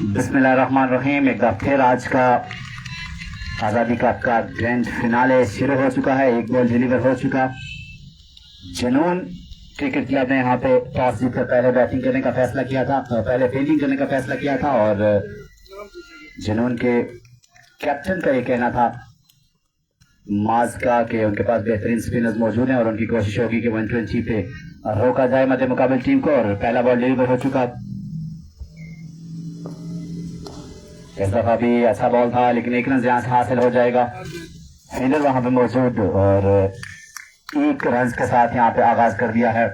बिस्मिल्लाहिर्रहमानिर्रहीम। एक बार फिर आज का आज़ादी कप का ग्रैंड फिनाले शुरू हो चुका है। एक बॉल डिलीवर हो चुका। जुनून क्रिकेट क्लब ने यहाँ पे टॉस जीतकर पहले बैटिंग करने का फैसला किया था, पहले फील्डिंग करने का फैसला किया था और जुनून के कैप्टन का ये कहना था माज का कि उनके पास बेहतरीन स्पिनर्स मौजूद हैं और उनकी कोशिश होगी कि 120 पे रोका जाए मध्य मुकाबले टीम को। और पहला बॉल डिलीवर हो चुका। इस दफा भी अच्छा बॉल था लेकिन एक रन यहाँ से हासिल हो जाएगा। फील्डर वहां पे मौजूद और एक रन के साथ यहाँ पे आगाज कर दिया है।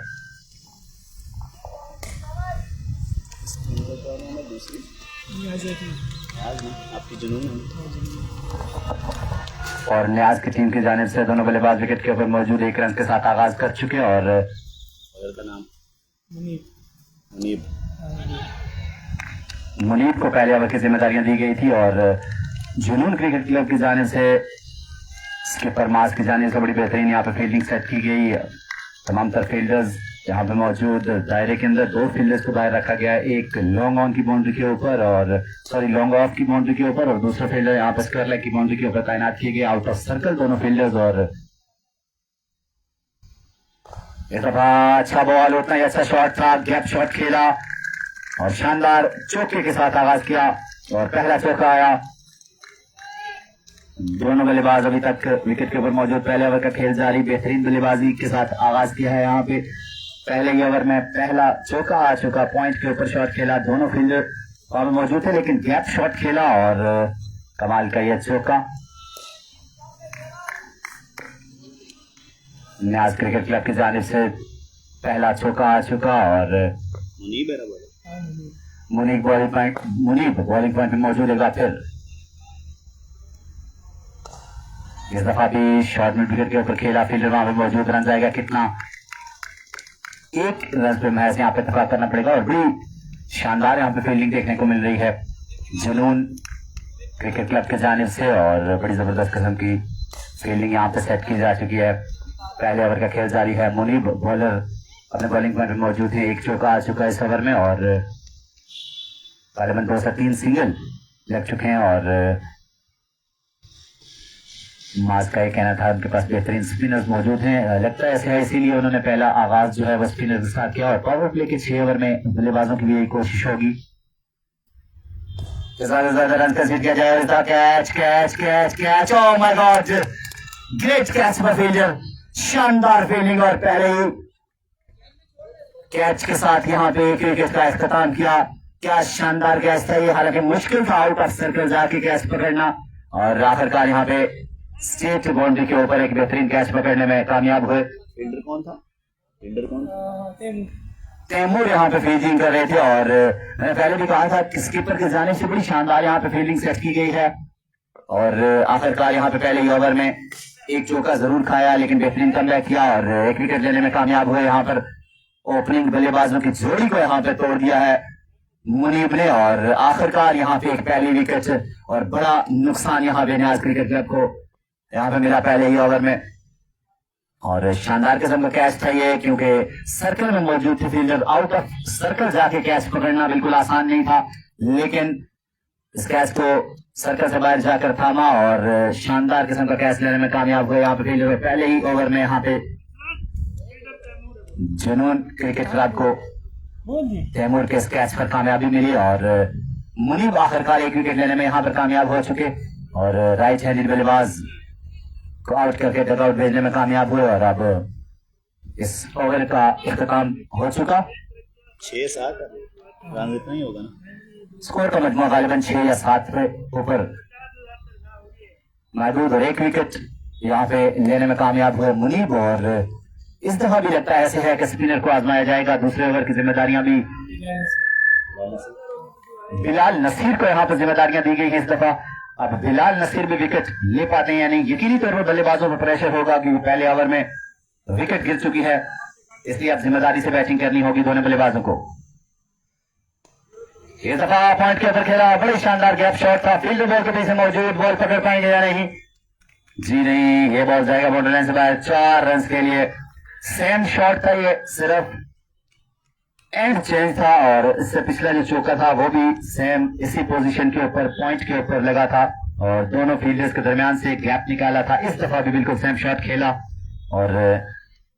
और न्याज की टीम की जानिब से दोनों बल्लेबाज विकेट के ऊपर मौजूद एक रन के साथ आगाज कर चुके हैं। और मुनीब को पहले ओवर की जिम्मेदारियां दी गई थी और जुनून क्रिकेट क्लब की जानिब से स्किपर मास की जानिब से बड़ी बेहतरीन यहाँ पे फील्डिंग सेट की गई। तमाम तर फील्डर्स यहाँ पे मौजूद। दायरे के अंदर दो फील्डर्स को बाहर रखा गया है, एक लॉन्ग ऑन की बाउंड्री के ऊपर और लॉन्ग ऑफ की बाउंड्री के ऊपर और दूसरा फील्डर यहाँ पे स्क्वायर लेग की बाउंड्री के ऊपर तैनात किए गए। आउट ऑफ सर्कल दोनों फील्डर्स। और इस दफा अच्छा बॉल, उतना ही अच्छा शॉट था, गैप शॉट खेला और शानदार चौके के साथ आगाज किया और पहला चौका आया। दोनों बल्लेबाज अभी तक विकेट के ऊपर मौजूद। पहले ओवर का खेल जारी, बेहतरीन बल्लेबाजी के साथ आगाज किया है। यहाँ पे पहले ही ओवर में पहला चौका आ चुका, पॉइंट के ऊपर शॉट खेला, दोनों फील्डर वहां पे मौजूद थे लेकिन गैप शॉट खेला और कमाल का यह चौका। न्याज क्रिकेट क्लब की जानिब से पहला चौका आ चुका और मुनीब बॉलिंग पॉइंट पे मौजूद है। फिर इस दफा भी शॉर्ट मिड विकेट के ऊपर खेला, फील्डर वहां पे मौजूद। रन जाएगा कितना? एक रन पे मैच यहाँ पे इत्तेफाक करना पड़ेगा और बड़ी शानदार यहाँ पे फील्डिंग देखने को मिल रही है जुनून क्रिकेट क्लब के जानिब से और बड़ी जबरदस्त किस्म की फील्डिंग यहाँ पे सेट की जा चुकी है। पहले ओवर का खेल जारी है। मुनीब बॉलर अपने बॉलिंग पॉइंट पे मौजूद है। एक चौका आ चुका है इस ओवर में और तकरीबन 2 से 3 सिंगल लग चुके हैं। और माज का ये कहना था उनके पास बेहतरीन स्पिनर्स मौजूद हैं। लगता है ऐसे है, इसीलिए उन्होंने पहला आगाज जो है वो स्पिनर के साथ किया और पावर प्ले के 6 ओवर में बल्लेबाजों की भी यही कोशिश होगी। ज्यादा रन कंसीड किया जाएगा। Catch catch catch catch, oh my god, great catch by fielder, शानदार फील्डिंग और पहले ही कैच के साथ यहाँ पे एक विकेट का इख्तिताम किया। क्या शानदार कैच था ये, हालांकि मुश्किल था आउट ऑफ सर्कल जाके कैच पकड़ना और आखिरकार यहाँ पे स्टेट बाउंड्री के ऊपर एक बेहतरीन कैच पकड़ने में कामयाब हुए। फील्डर कौन था? तैमूर यहाँ पे फील्डिंग कर रहे थे और मैंने पहले भी कहा था कि स्किपर के जाने से बड़ी शानदार यहाँ पे फील्डिंग सेट की गई है और आखिरकार यहाँ पे पहले ही ओवर में एक चौका जरूर खाया लेकिन बेहतरीन कमबैक किया और एक विकेट लेने में कामयाब हुए। यहाँ पर ओपनिंग बल्लेबाजों की जोड़ी को यहाँ पे तोड़ दिया है मुनीब ने और आखिरकार यहाँ पे एक पहली विकेट और बड़ा नुकसान यहाँ पे न्याज क्रिकेट क्लब को यहाँ पे मिला पहले ही ओवर में। और शानदार किस्म का कैच था ये, क्योंकि सर्कल में मौजूद थे फील्डर। आउट ऑफ सर्कल जाके कैच पकड़ना बिल्कुल आसान नहीं था लेकिन इस कैच को सर्कल से बाहर जाकर थामा और शानदार किस्म का कैच लेने में कामयाब हुए यहाँ पे फील्डर। पहले ही ओवर में यहाँ पे जुनून क्रिकेट क्लब को तैमूर के इस कैच पर कामयाबी मिली और मुनीब आखिरकार एक विकेट लेने में यहाँ पर कामयाब हो चुके और राइट हैंडेड बल्लेबाज को आउट करके डगआउट भेजने में कामयाब हुए। और अब इस ओवर का इख्तिताम हो चुका। 6-7 रन इतना ही होगा ना, स्कोर का मजमूआ गालिबन 6 या 7 पे ऊपर मौजूद और एक विकेट यहाँ पे लेने में कामयाब हुए मुनीब। और इस दफा भी लगता है ऐसे है कि स्पिनर को आजमाया जाएगा। दूसरे ओवर की जिम्मेदारियां भी बिलाल नसीर को यहाँ पर जिम्मेदारियां दी गई है इस दफा। अब बिलाल नसीर भी विकेट ले पाते हैं या नहीं, यकीनी तौर पर बल्लेबाजों पर प्रेशर होगा क्योंकि पहले ओवर में विकेट गिर चुकी है, इसलिए अब जिम्मेदारी से बैटिंग करनी होगी दोनों बल्लेबाजों को। इस दफा पॉइंट के ऊपर खेला, बड़ी शानदार गैप शॉट था, फील्डर बॉल के पीछे मौजूद, बॉल पकड़ पाएंगे या नहीं? जी नहीं, ये बॉल जाएगा बाउंड्री लाइन से बाहर 4 रन के लिए। सेम शॉट था ये, सिर्फ एंड चेंज था और इससे पिछला जो चौका था वो भी सेम इसी पोजीशन के ऊपर पॉइंट के ऊपर लगा था और दोनों फील्डर्स के दरमियान से एक गैप निकाला था। इस दफा भी बिल्कुल सेम शॉट खेला और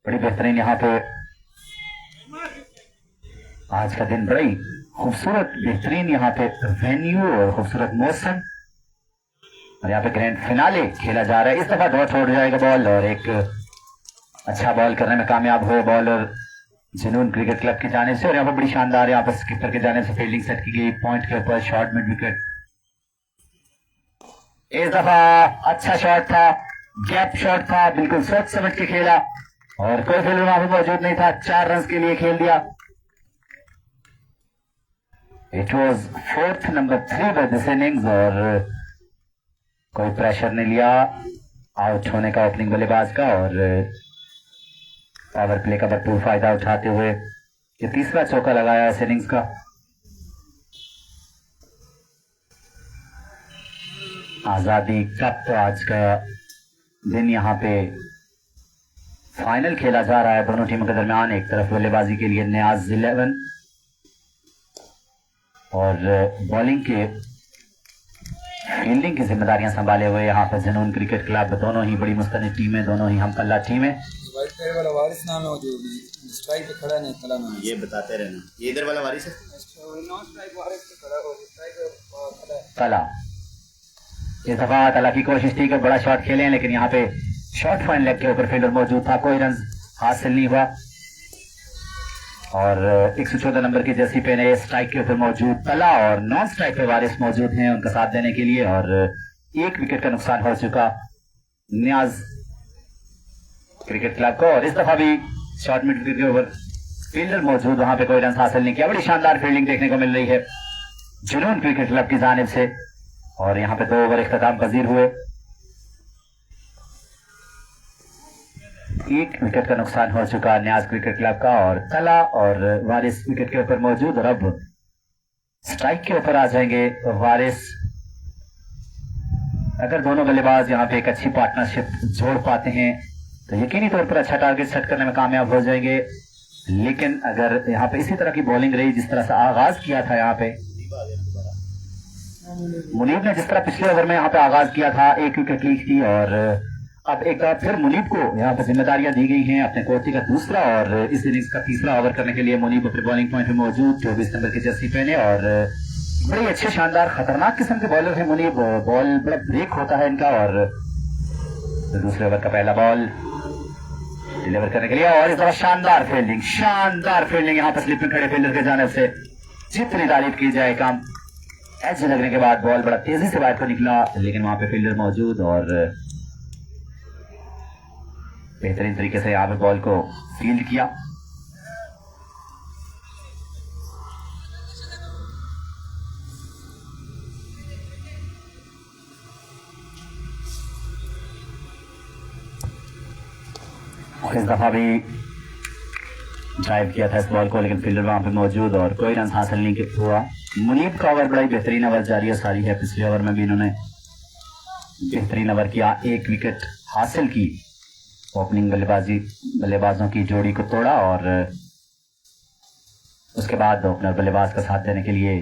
बड़ी बेहतरीन यहाँ पे आज का दिन बड़ी खूबसूरत बेहतरीन यहाँ पे वेन्यू और खूबसूरत मौसम और यहाँ पे ग्रैंड फिनाले खेला जा रहा है। इस दफा डॉट छोड़ जाएगा बॉल और एक अच्छा बॉल करने में कामयाब हुए बॉलर जुनून क्रिकेट क्लब की जाने से और यहाँ पर बड़ी शानदार यहाँ पर स्किपर के जाने से फील्डिंग सेट की गई पॉइंट के ऊपर शॉर्ट मिड विकेट। इस दफा अच्छा शॉट था, गैप शॉट था, बिल्कुल सोच समझ के खेला और कोई फील्डर वहां पर मौजूद नहीं था, 4 रन के लिए खेल दिया। It was 4th number 3 by this innings और कोई प्रेशर नहीं लिया आउट होने का ओपनिंग बल्लेबाज का और पावर प्ले का भरपूर फायदा उठाते हुए ये तीसरा चौका लगाया इस इनिंग्स का। आजादी कप तो आज का दिन यहाँ पे फाइनल खेला जा रहा है दोनों टीमों के दरमियान। एक तरफ बल्लेबाजी के लिए नियाज 11 और बॉलिंग के फील्डिंग की जिम्मेदारियां संभाले हुए यहाँ पर जुनून क्रिकेट क्लब। दोनों ही बड़ी मुस्तनिद टीमें, दोनों ही हम पल्ला टीमें। वाला वारिस नाम है वो जो स्ट्राइक पे खड़ा नहीं, तला नाम ये बताते रहना, ये इधर वाला वारिस है, नॉन स्ट्राइक वारिस पे खड़ा और स्ट्राइक पे खड़ा है तला। इस दफा तला की कोशिश थी कि बड़ा शॉट खेलें लेकिन यहाँ पे शॉर्ट फाइन लेग के ऊपर फील्डर मौजूद था, कोई रन हासिल नहीं हुआ और 114 नंबर की जर्सी पे नए स्ट्राइक के ऊपर मौजूद तला और नॉन स्ट्राइक पे वारिस मौजूद हैं उनका साथ देने के लिए और 1 विकेट का नुकसान हो चुका नियाज क्रिकेट क्लब को। और इस दफा भी शॉर्ट मिड विकेट के ऊपर फील्डर मौजूद, वहां पे कोई रन हासिल नहीं किया। बड़ी शानदार फील्डिंग देखने को मिल रही है जुनून क्रिकेट क्लब की जानिब से और यहाँ पे 2 ओवर इख्तिताम पजीर हुए। 1 विकेट का नुकसान हो चुका न्याज क्रिकेट क्लब का और तला और वारिस विकेट के ऊपर मौजूद और अब स्ट्राइक के ऊपर आ जाएंगे वारिस। अगर दोनों बल्लेबाज यहाँ पे एक अच्छी पार्टनरशिप जोड़ पाते हैं तो यकीनी तौर पर अच्छा टारगेट सेट करने में कामयाब हो जाएंगे, लेकिन अगर यहाँ पे इसी तरह की बॉलिंग रही जिस तरह से आगाज किया था यहाँ पे मुनीब ने, जिस तरह पिछले ओवर में यहाँ पे आगाज किया था 1 विकेट ली थी और अब एक बार फिर मुनीब को यहाँ पे जिम्मेदारियां दी गई हैं अपने कोर्टी का दूसरा और इस इनिंग्स का तीसरा ओवर करने के लिए मुनीब अपने बॉलिंग पॉइंट पे मौजूद 24 नंबर की जर्सी पहने और बड़े अच्छे शानदार खतरनाक किस्म के बॉलर हैं मुनीब। बॉल बड़ा ब्रेक होता है इनका और दूसरे ओवर का पहला बॉल डिलीवर करने के लिए और इस तरह शानदार फील्डिंग यहाँ पर स्लिप में खड़े फील्डर के जाने से जितनी तारीफ की जाए काम। एज लगने के बाद बॉल बड़ा तेजी से बाहर को निकला लेकिन वहां पे फील्डर मौजूद और बेहतरीन तरीके से यहाँ पे बॉल को फील्ड किया। और इस दफा भी ड्राइव किया था इस बॉल को लेकिन फील्डर वहां पे मौजूद और कोई रन हासिल नहीं हुआ। मुनीब का ओवर बड़ा ही बेहतरीन ओवर जारी सारी है, पिछले ओवर में भी इन्होंने बेहतरीन ओवर किया, 1 विकेट हासिल की, ओपनिंग बल्लेबाजों की जोड़ी को तोड़ा और उसके बाद ओपनर बल्लेबाज का साथ देने के लिए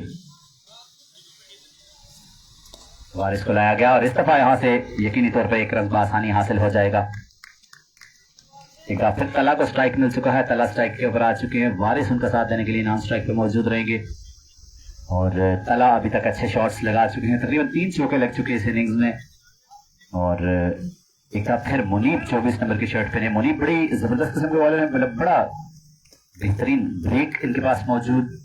वारिस को लाया गया और इस दफा यहां से यकीनी तौर पर 1 रन आसानी हासिल हो जाएगा। एक बार फिर तला को स्ट्राइक मिल चुका है, तला स्ट्राइक के ऊपर आ चुके हैं, वारिस उनका साथ देने के लिए नॉन स्ट्राइक पे मौजूद रहेंगे और तला अभी तक अच्छे शॉट्स लगा चुके हैं, तकरीबन 3 चौके लग चुके हैं इस इनिंग्स में और एक बार फिर मुनीब 24 नंबर की शर्ट पहने। मुनीब बड़ी जबरदस्त किस्म के बॉलर हैं, मतलब बड़ा बेहतरीन ब्रेक इनके पास मौजूद।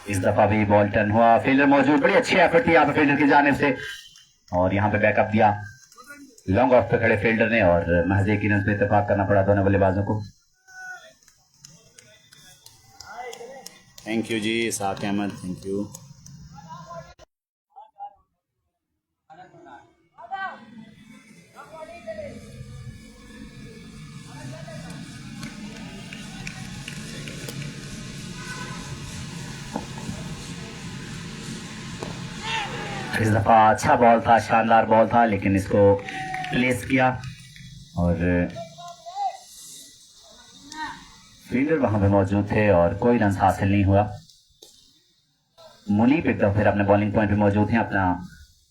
इस दफा भी बॉल टर्न हुआ, फील्डर मौजूद, बड़ी अच्छी एफर्ट थी यहाँ पे फील्डर की जानिब से और यहाँ पे बैकअप दिया लॉन्ग ऑफ पे खड़े फील्डर ने और महज 1 रन पे इत्तेफाक करना पड़ा दोनों बल्लेबाजों को। Thank you ji Isaq Ahmed, thank you. इस दफा अच्छा बॉल था, शानदार बॉल था, लेकिन इसको प्लेस किया और फील्डर वहां पे मौजूद थे और कोई रन हासिल नहीं हुआ। मुनीब एक दफा फिर अपने बॉलिंग पॉइंट पे मौजूद हैं, अपना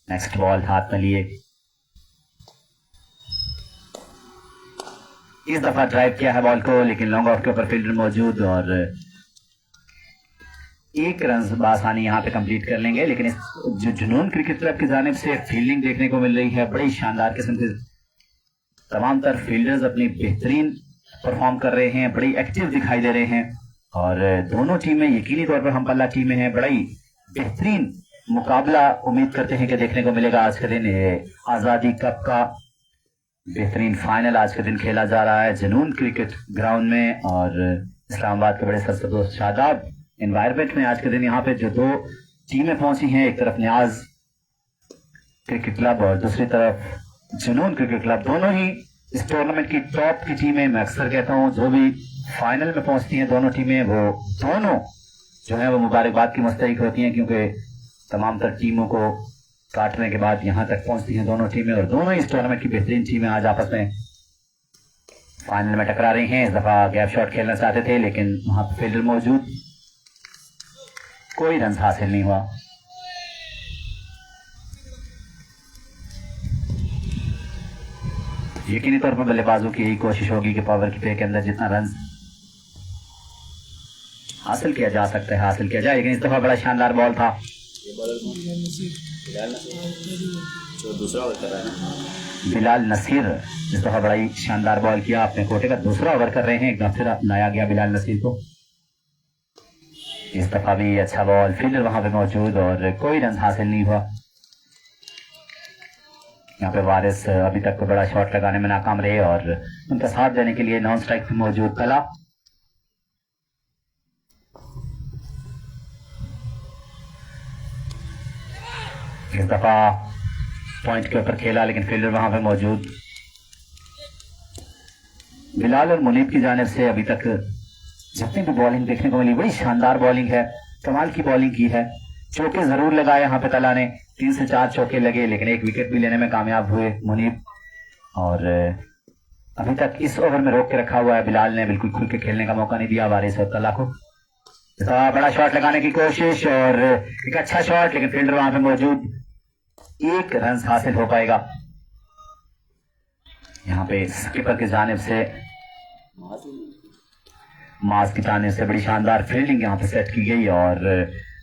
नेक्स्ट बॉल हाथ में लिए। इस दफा ड्राइव किया है बॉल को, लेकिन लॉन्ग ऑफ के ऊपर फील्डर मौजूद और एक रन बासानी यहाँ पे कंप्लीट कर लेंगे। लेकिन इस जो जुनून क्रिकेट क्लब की जानिब से फील्डिंग देखने को मिल रही है, बड़ी शानदार किस्म के तमाम तर फील्डर्स अपनी बेहतरीन परफॉर्म कर रहे हैं, बड़ी एक्टिव दिखाई दे रहे हैं और दोनों टीमें यकीनी तौर पर हम पल्ला टीमें हैं। बड़ा ही बेहतरीन मुकाबला उम्मीद करते हैं कि देखने को मिलेगा आज के दिन। आजादी कप का बेहतरीन फाइनल आज के दिन खेला जा रहा है जुनून क्रिकेट ग्राउंड में और इस्लामाबाद के बड़े सरसब्ज़ शादाब एनवायरमेंट में। आज के दिन यहाँ पे जो दो टीमें पहुंची हैं, एक तरफ न्याज क्रिकेट क्लब और दूसरी तरफ जुनून क्रिकेट क्लब, दोनों ही इस टूर्नामेंट की टॉप की टीमें। मैं अक्सर कहता हूँ जो भी फाइनल में पहुंचती हैं दोनों टीमें, वो दोनों जो है वो मुबारकबाद की मुस्तहिक होती हैं, क्योंकि तमाम तर टीमों को काटने के बाद यहाँ तक पहुंचती हैं दोनों टीमें और दोनों ही इस टूर्नामेंट की बेहतरीन टीमें आज आपस में फाइनल में टकरा रही हैं। इस दफा गैप शॉट खेलना चाहते थे, लेकिन वहां पर फील्डर मौजूद, कोई रन हासिल नहीं हुआ। यकीनी तौर पर बल्लेबाजों की यही कोशिश होगी कि पावर की पे के अंदर जितना रन हासिल किया जा सकता है हासिल किया जाए। लेकिन इस दफा बड़ा शानदार बॉल था। ये बॉलर कौन? बिलाल नसीर, जो दूसरा ओवर कर रहा है ना, बिलाल नसीर इस दफा बड़ा ही शानदार बॉल किया, अपने कोटे का दूसरा ओवर कर रहे हैं। एक दफा फिर लाया गया बिलाल नसीर को। इस दफा भी अच्छा बॉल, फील्डर वहां पे मौजूद और कोई रन हासिल नहीं हुआ। यहाँ पे वारिस अभी तक तो बड़ा शॉट लगाने में नाकाम रहे और उनका साथ देने के लिए नॉन स्ट्राइक पे मौजूद कला। इस दफा पॉइंट के ऊपर खेला, लेकिन फील्डर वहां पे मौजूद। बिलाल और मुनीब की जानिब से अभी तक जितनी भी बॉलिंग देखने को मिली, बड़ी शानदार बॉलिंग है, कमाल की बॉलिंग की है। चौके जरूर लगाए यहाँ पे तला ने, 3 से 4 चौके लगे, लेकिन एक विकेट भी लेने में कामयाब हुए मुनीब। और अभी तक इस ओवर में रोक के रखा हुआ है बिलाल ने, बिल्कुल खुल के खेलने का मौका नहीं दिया वारिस और तला को। बड़ा शॉट लगाने की कोशिश और एक अच्छा शॉट, लेकिन फील्डर वहां पे मौजूद, एक रन हासिल हो पाएगा। यहाँ पे स्किपर की जानिब से, मास की जानिब से बड़ी शानदार फील्डिंग यहाँ पे सेट की गई और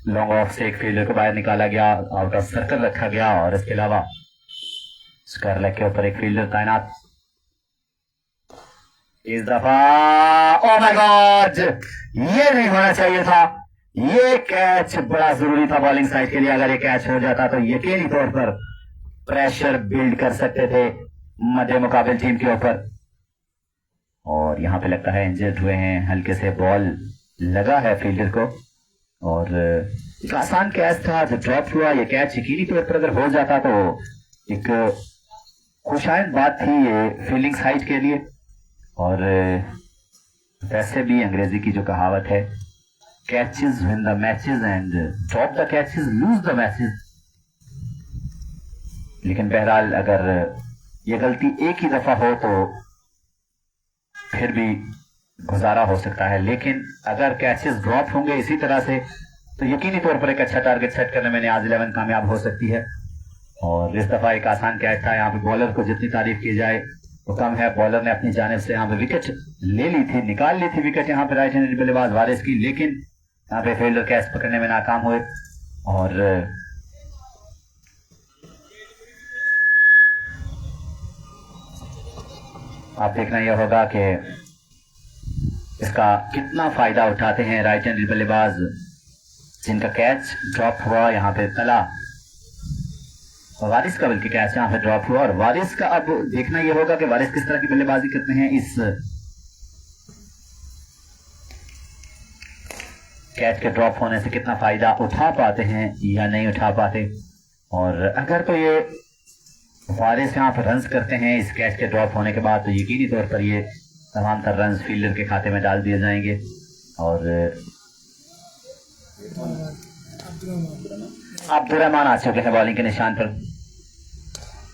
लॉन्ग ऑफ से एक फील्डर को बाहर निकाला गया, आउट ऑफ सर्कल रखा गया और इसके अलावा स्क्वायर लेग के ऊपर एक फील्डर तैनात। इस दफा ओह माय गॉड, ये नहीं होना चाहिए था। ये कैच बड़ा जरूरी था बॉलिंग साइड के लिए। अगर ये कैच हो जाता तो यकीनी तौर पर प्रेशर बिल्ड कर सकते थे मध्य मुकाबले टीम के ऊपर। और यहाँ पे लगता है इंजर्ड हुए हैं, हल्के से बॉल लगा है फील्डर को और एक आसान कैच था जो ड्रॉप हुआ। ये कैच यकीनी तौर पर अगर हो जाता तो एक खुशाइन बात थी ये फील्डिंग साइड के लिए। और वैसे भी अंग्रेजी की जो कहावत है, catches win the matches and drop the catches lose the matches. लेकिन बहरहाल अगर ये गलती एक ही दफा हो तो फिर भी गुजारा हो सकता है, लेकिन अगर कैचेस ड्रॉप होंगे इसी तरह से तो यकीनी तौर पर एक अच्छा टारगेट सेट करने में न्याज 11 कामयाब हो सकती है। और इस दफा एक आसान कैच था। यहाँ पे बॉलर को जितनी तारीफ की जाए वो कम है। बॉलर ने अपनी जानिब से यहाँ पे विकेट ले ली थी, निकाल ली थी विकेट यहाँ पे राइट हैंडेड बल्लेबाज वारिस की, लेकिन यहाँ पे फील्डर कैच पकड़ने में नाकाम हुए। और आप देखना यह होगा कि इसका कितना फायदा उठाते हैं राइट हैंडेड बल्लेबाज जिनका कैच ड्रॉप हुआ। यहाँ पे तला वारिस का बल्कि कैच यहाँ पे ड्रॉप हुआ और वारिस का अब देखना यह होगा कि वारिस किस तरह की बल्लेबाजी करते हैं इस कैच के ड्रॉप होने से कितना फायदा उठा पाते हैं या नहीं उठा पाते। और अगर तो ये वारिस यहाँ पर रन्स करते हैं इस कैच के ड्रॉप होने के बाद, तो यकीनी तौर पर ये तमाम तर रन्स फील्डर के खाते में डाल दिए जाएंगे। और अब्दुर्रहमान आ चुके हैं बॉलिंग के निशान पर।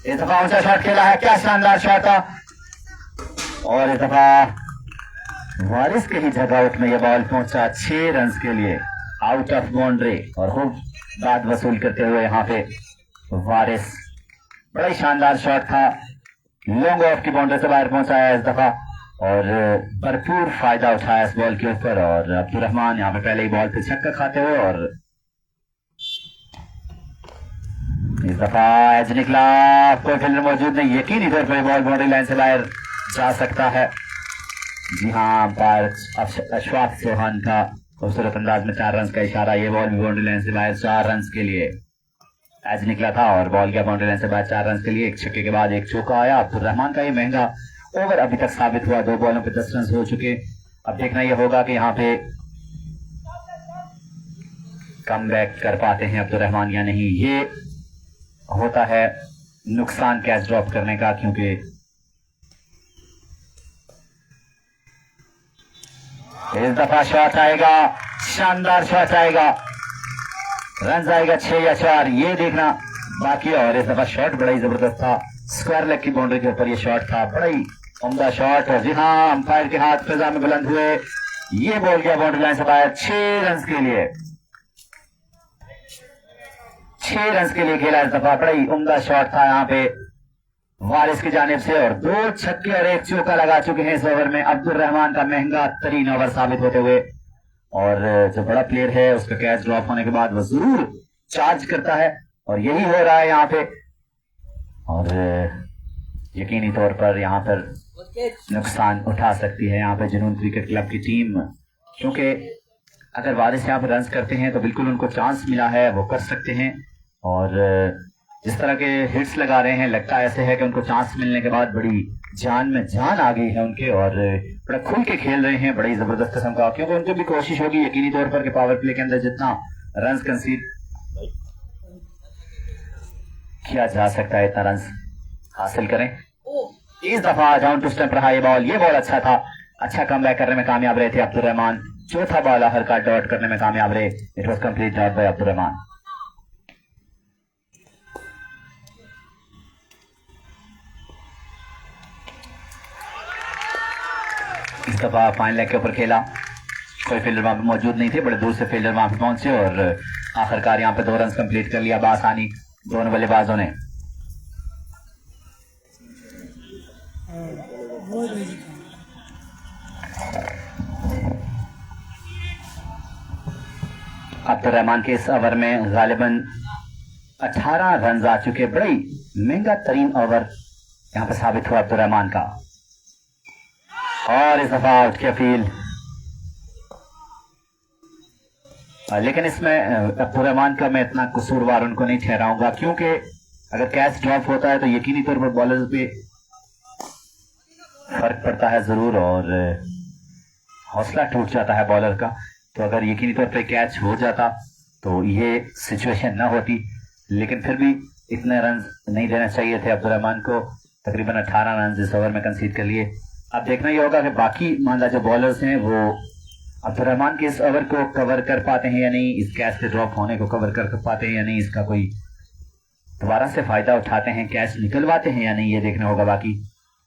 इस दफा ऊंचा शॉट खेला है, क्या शानदार शॉट था। और इस दफा वारिस के ही जगआउट में यह बॉल पहुंचा 6 रन के लिए आउट ऑफ बाउंड्री। और खूब बात वसूल करते हुए यहाँ पे वारिस, बड़ा ही शानदार शॉट था, लॉन्ग ऑफ की बाउंड्री से बाहर पहुंचाया इस दफा और भरपूर फायदा उठाया इस बॉल के ऊपर। और अब्दुर्रहमान यहाँ पे पहले ही बॉल पे छक्का खाते हुए, और इस दफा एज निकला, कोई फील्डर मौजूद नहीं, यकीनी तौर पर बॉल बाउंड्री लाइन से बाहर जा सकता है। जी हाँ, अंपायर अशफाक चौहान का खूबसूरत अंदाज में 4 रन का इशारा। ये बॉल भी बाउंड्री लाइन से बाहर 4 रन के लिए एज निकला था और बॉल गया बाउंड्री लाइन से बाहर 4 रन के लिए। एक छक्के के बाद एक चौका आया। अब्दुर्रहमान का ये महंगा ओवर अभी तक साबित हुआ, 2 बॉलों पे 10 रन हो चुके। अब देखना यह होगा कि यहाँ पे कम बैक कर पाते हैं अब्दुर्रहमान या नहीं। ये होता है नुकसान कैच ड्रॉप करने का, क्योंकि इस दफा शॉट आएगा, शानदार शॉट आएगा, रन आएगा 6 या 4, ये देखना बाकी। और इस दफा शॉट बड़ा ही जबरदस्त था, स्क्वायर लेग की बाउंड्री के ऊपर ये शॉट था, बड़ा ही उम्दा शॉट। जी हाँ, अंपायर के हाथ फिजा में बुलंद हुए, ये बॉल गया बाउंड्री लाइन से बाहर 6 रन के लिए। 6 रन के लिए खेला इस दफा, बड़ा ही उम्दा शॉट था यहाँ पे वारिस की जानिब से। और 2 छक्के और 1 चौका लगा चुके हैं इस ओवर में। अब्दुर्रहमान का महंगा तरीन ओवर साबित होते हुए, और जो बड़ा प्लेयर है उसका कैच ड्रॉप होने के बाद वो जरूर चार्ज करता है, और यही हो रहा है यहाँ पे। और यकीनी तौर पर यहाँ पर नुकसान उठा सकती है यहाँ पे जुनून क्रिकेट क्लब की टीम, क्योंकि अगर वारिस यहाँ पर रन करते हैं तो बिल्कुल उनको चांस मिला है, वो कर सकते हैं। और जिस तरह के हिट्स लगा रहे हैं, लगता ऐसे है कि उनको चांस मिलने के बाद बड़ी जान में जान आ गई है उनके, और बड़ा खुल के खेल रहे हैं, बड़ी जबरदस्त किस्म का। क्योंकि उनकी भी कोशिश होगी यकीनी तौर पर कि पावर प्ले के अंदर जितना रन कंसीड किया जा सकता है इतना रन हासिल करें। इस दफा डाउन टू स्टंप रहा ये बॉल अच्छा था, अच्छा कम बैक करने में कामयाब रहे थे अब्दुर्रहमान। चौथा बॉल आखिर का डॉट करने में कामयाब रहे, it was complete dot by Abdurrahman. इस दफा फाइन लेग के ऊपर खेला, कोई फील्डर वहां पे मौजूद नहीं थे, बड़े दूर से फील्डर वहां पे पहुंचे और आखिरकार यहां पे 2 रन कंप्लीट कर लिया बासानी दोनों बल्लेबाजों ने। अब्दुर्रहमान के इस ओवर में गालिबन 18 रन आ चुके, बड़ी महंगा तरीन ओवर यहां पर साबित हुआ अब्दुर्रहमान का। और इस दफा आउट की अपील, लेकिन इसमें अब्दुर्रहमान का मैं इतना कसूरवार उनको नहीं ठहराऊंगा, क्योंकि अगर कैच ड्रॉप होता है तो यकीनी तौर पर बॉलर्स पे फर्क पड़ता है जरूर, और हौसला टूट जाता है बॉलर का। तो अगर यकीनी तौर पर कैच हो जाता तो ये सिचुएशन ना होती, लेकिन फिर भी इतने रन नहीं देना चाहिए थे अब्दुर्रहमान को। तकरीबन 18 रन इस ओवर में कंसीड कर लिए। अब देखना ही होगा कि बाकी मानला जो बॉलर्स हैं वो अब्दुर्रहमान के इस ओवर को कवर कर पाते हैं या नहीं, इस कैच के ड्रॉप होने को कवर कर पाते हैं या नहीं, इसका कोई दोबारा से फायदा उठाते हैं, कैच निकलवाते हैं या नहीं, ये देखना होगा बाकी।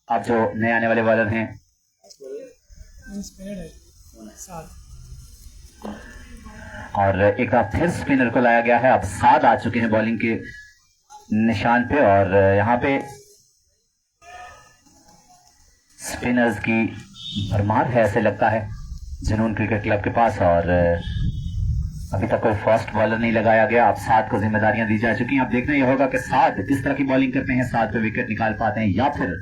अब जो नए आने वाले बॉलर हैं, और एक बार फिर स्पिनर को लाया गया है, अब 7 आ चुके हैं बॉलिंग के निशान पे, और यहाँ पे स्पिनर्स की भरमार है ऐसे लगता है जुनून क्रिकेट क्लब के पास। और अभी तक कोई फास्ट बॉलर नहीं लगाया गया, अब 7 को जिम्मेदारियां दी जा चुकी हैं। अब देखना यह होगा कि 7 किस तरह की बॉलिंग करते हैं, 7 पे विकेट निकाल पाते हैं या फिर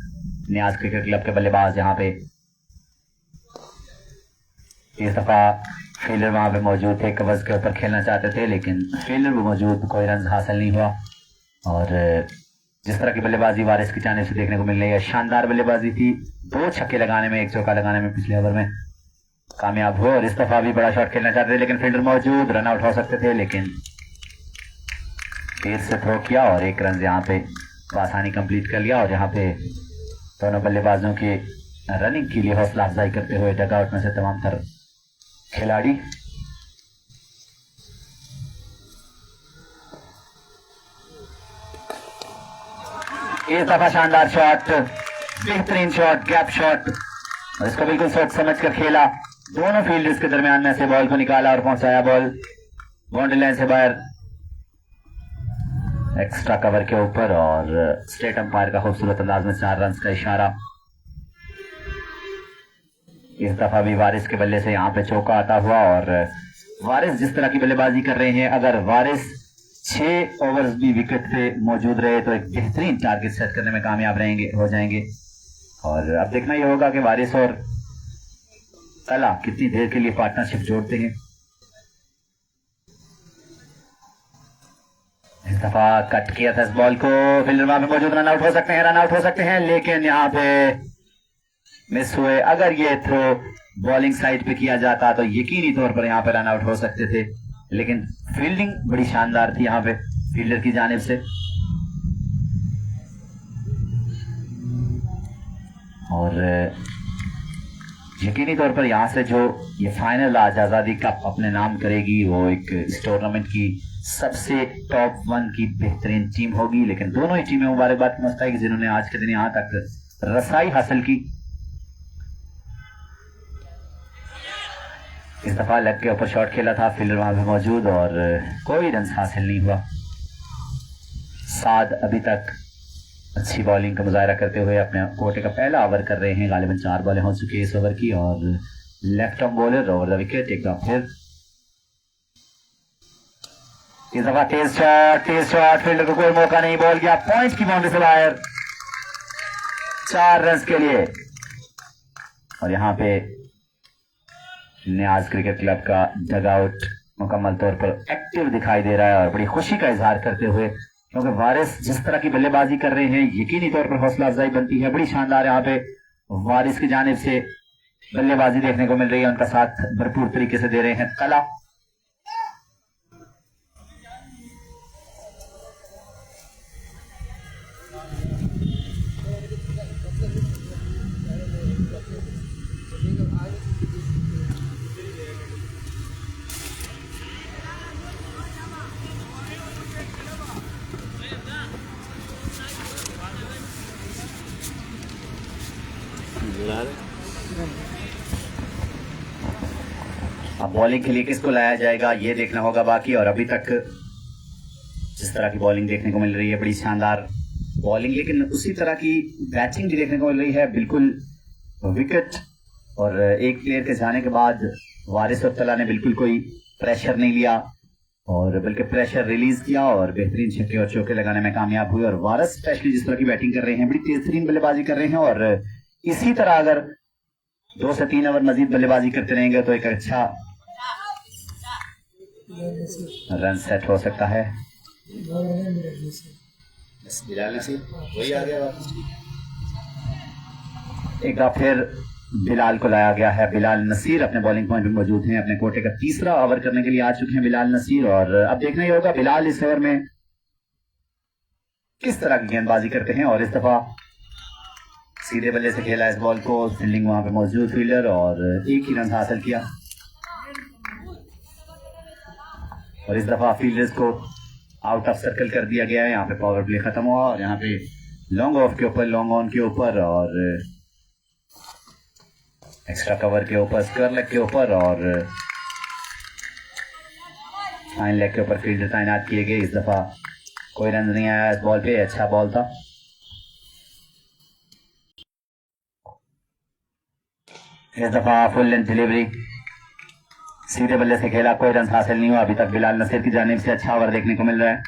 नियाज क्रिकेट क्लब के बल्लेबाज यहाँ पे। इस दफा फील्डर वहां पे मौजूद थे, कवर्स के ऊपर खेलना चाहते थे, लेकिन फील्डर भी मौजूद, कोई रन हासिल नहीं हुआ। और जिस तरह की बल्लेबाजी वारिस की जानिब से देखने को मिल रही है, शानदार बल्लेबाजी थी, 2 छक्के लगाने में 1 चौका लगाने में पिछले ओवर में। कामयाब हुए और इस दफा भी बड़ा शॉट खेलना चाहते थे लेकिन फील्डर मौजूद, रन आउट हो सकते थे लेकिन देर से थ्रो किया और 1 रन यहाँ पे आसानी कंप्लीट कर लिया। और यहाँ पे दोनों बल्लेबाजों के रनिंग के लिए हौसला अफजाई करते हुए डगआउट में से तमाम तर खिलाड़ी इस दफा शानदार शॉट, बेहतरीन शॉट, गैप शॉट और इसको बिल्कुल सोच समझ कर खेला। दोनों फील्डर्स के दरमियान में से बॉल को निकाला और पहुंचाया बॉल बाउंड्री लाइन से बाहर एक्स्ट्रा कवर के ऊपर और स्टेट अंपायर का खूबसूरत अंदाज में 4 रन का इशारा। इस दफा भी वारिस के बल्ले से यहाँ पे चौका आता हुआ और वारिस जिस तरह की बल्लेबाजी कर रहे हैं, अगर वारिस 6 ओवर्स भी विकेट पे मौजूद रहे तो एक बेहतरीन टारगेट सेट करने में कामयाब हो जाएंगे। और अब देखना यह होगा कि वारिस और कला कितनी देर के लिए पार्टनरशिप जोड़ते हैं। इस दफा कट किया था इस बॉल को, फील्डर वहां पे मौजूद, रन आउट हो सकते हैं लेकिन यहाँ पे मिस हुए। अगर ये थ्रो बॉलिंग साइड पे किया जाता तो यकीनी तौर पर यहाँ पे रन आउट हो सकते थे लेकिन फील्डिंग बड़ी शानदार थी यहाँ पे फील्डर की जानिब से। और यकीनी तौर पर यहाँ से जो ये फाइनल आज आजादी कप अपने नाम करेगी वो एक इस टूर्नामेंट की सबसे टॉप 1 की बेहतरीन टीम होगी। लेकिन दोनों ही टीमें मुबारकबाद की मुस्तहिक जिन्होंने आज के दिन यहाँ तक रसाई हासिल की। इस दफा लेग के ऊपर शॉट खेला था, फील्डर वहां पे मौजूद और कोई रन हासिल नहीं हुआ। साद अभी तक अच्छी बॉलिंग का मुजाहरा करते हुए अपने कोटे का पहला ओवर कर रहे हैं। गालिबन 4 बॉलें हो चुकी है इस ओवर की और left arm bowler over the wicket एक बार फिर। इस दफा तेज शॉट, फील्डर को कोई मौका नहीं, बॉल गया पॉइंट की बाउंड्री से बाहर 4 रन के लिए। और यहाँ पे न्याज क्रिकेट क्लब का डगआउट मुकम्मल तौर पर एक्टिव दिखाई दे रहा है और बड़ी खुशी का इजहार करते हुए, क्योंकि वारिस जिस तरह की बल्लेबाजी कर रहे हैं यकीनी तौर पर हौसला अफजाई बनती है। बड़ी शानदार यहाँ पे वारिस की जानिब से बल्लेबाजी देखने को मिल रही है, उनका साथ भरपूर तरीके से दे रहे हैं कला। अब बॉलिंग के लिए किसको लाया जाएगा ये देखना होगा बाकी। और अभी तक जिस तरह की बॉलिंग देखने को मिल रही है, बड़ी शानदार बॉलिंग, लेकिन उसी तरह की बैटिंग भी देखने को मिल रही है। बिल्कुल विकेट और एक प्लेयर के जाने के बाद वारिस और तला ने बिल्कुल कोई प्रेशर नहीं लिया और बल्कि प्रेशर रिलीज किया और बेहतरीन छक्के और चौके लगाने में कामयाब हुए। और वारिस स्पेशली जिस तरह की बैटिंग कर रहे हैं, बड़ी तेज बल्लेबाजी कर रहे हैं और इसी तरह अगर 2 से 3 ओवर मजीद बल्लेबाजी करते रहेंगे तो एक अच्छा रन सेट हो सकता है। बिलाल नसीर वही आ गया वापस। एक बार फिर बिलाल को लाया गया है। बिलाल नसीर अपने बॉलिंग पॉइंट पर मौजूद हैं। अपने कोटे का तीसरा ओवर करने के लिए आ चुके हैं बिलाल नसीर और अब देखना ही होगा बिलाल इस ओवर में किस तरह की गेंदबाजी करते हैं। और इस दफा सीधे बल्ले से खेला इस बॉल को, फील्डिंग वहां पे मौजूद फील्डर और एक ही रन हासिल किया। और इस दफा फील्डर्स को आउट ऑफ सर्कल कर दिया गया है। यहाँ पे पावर प्ले खत्म हुआ और यहाँ पे लॉन्ग ऑफ के ऊपर, लॉन्ग ऑन के ऊपर और एक्स्ट्रा कवर के ऊपर, स्क्वायर लेग के ऊपर और फाइन लेग के ऊपर फील्डर तैनात किए गए। इस दफा कोई रन नहीं आया इस बॉल पे, अच्छा बॉल था। इस दफा फुल लेंथ डिलीवरी, सीधे बल्ले से खेला, कोई रन हासिल नहीं हुआ। अभी तक बिलाल नसीर की जानिब से अच्छा ओवर देखने को मिल रहा है।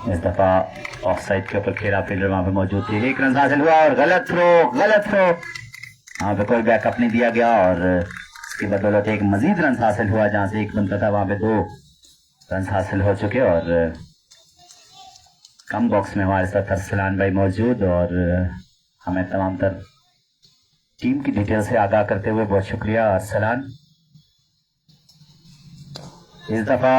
इस दफा ऑफ साइड के ऊपर खेला, फील्डर वहां पे मौजूद थे, 1 रन हासिल हुआ और गलत थ्रो वहां पे कोई बैकअप नहीं दिया गया और इसकी बदौलत एक मजीद रन हासिल हुआ। जहां से 1 बनता था वहां पे 2 रन हासिल हो चुके और कम बॉक्स में हमारे साथ अरसलान भाई मौजूद और हमें तमाम तर टीम की डिटेल से आगाह करते हुए बहुत शुक्रिया अरसलान। इस दफा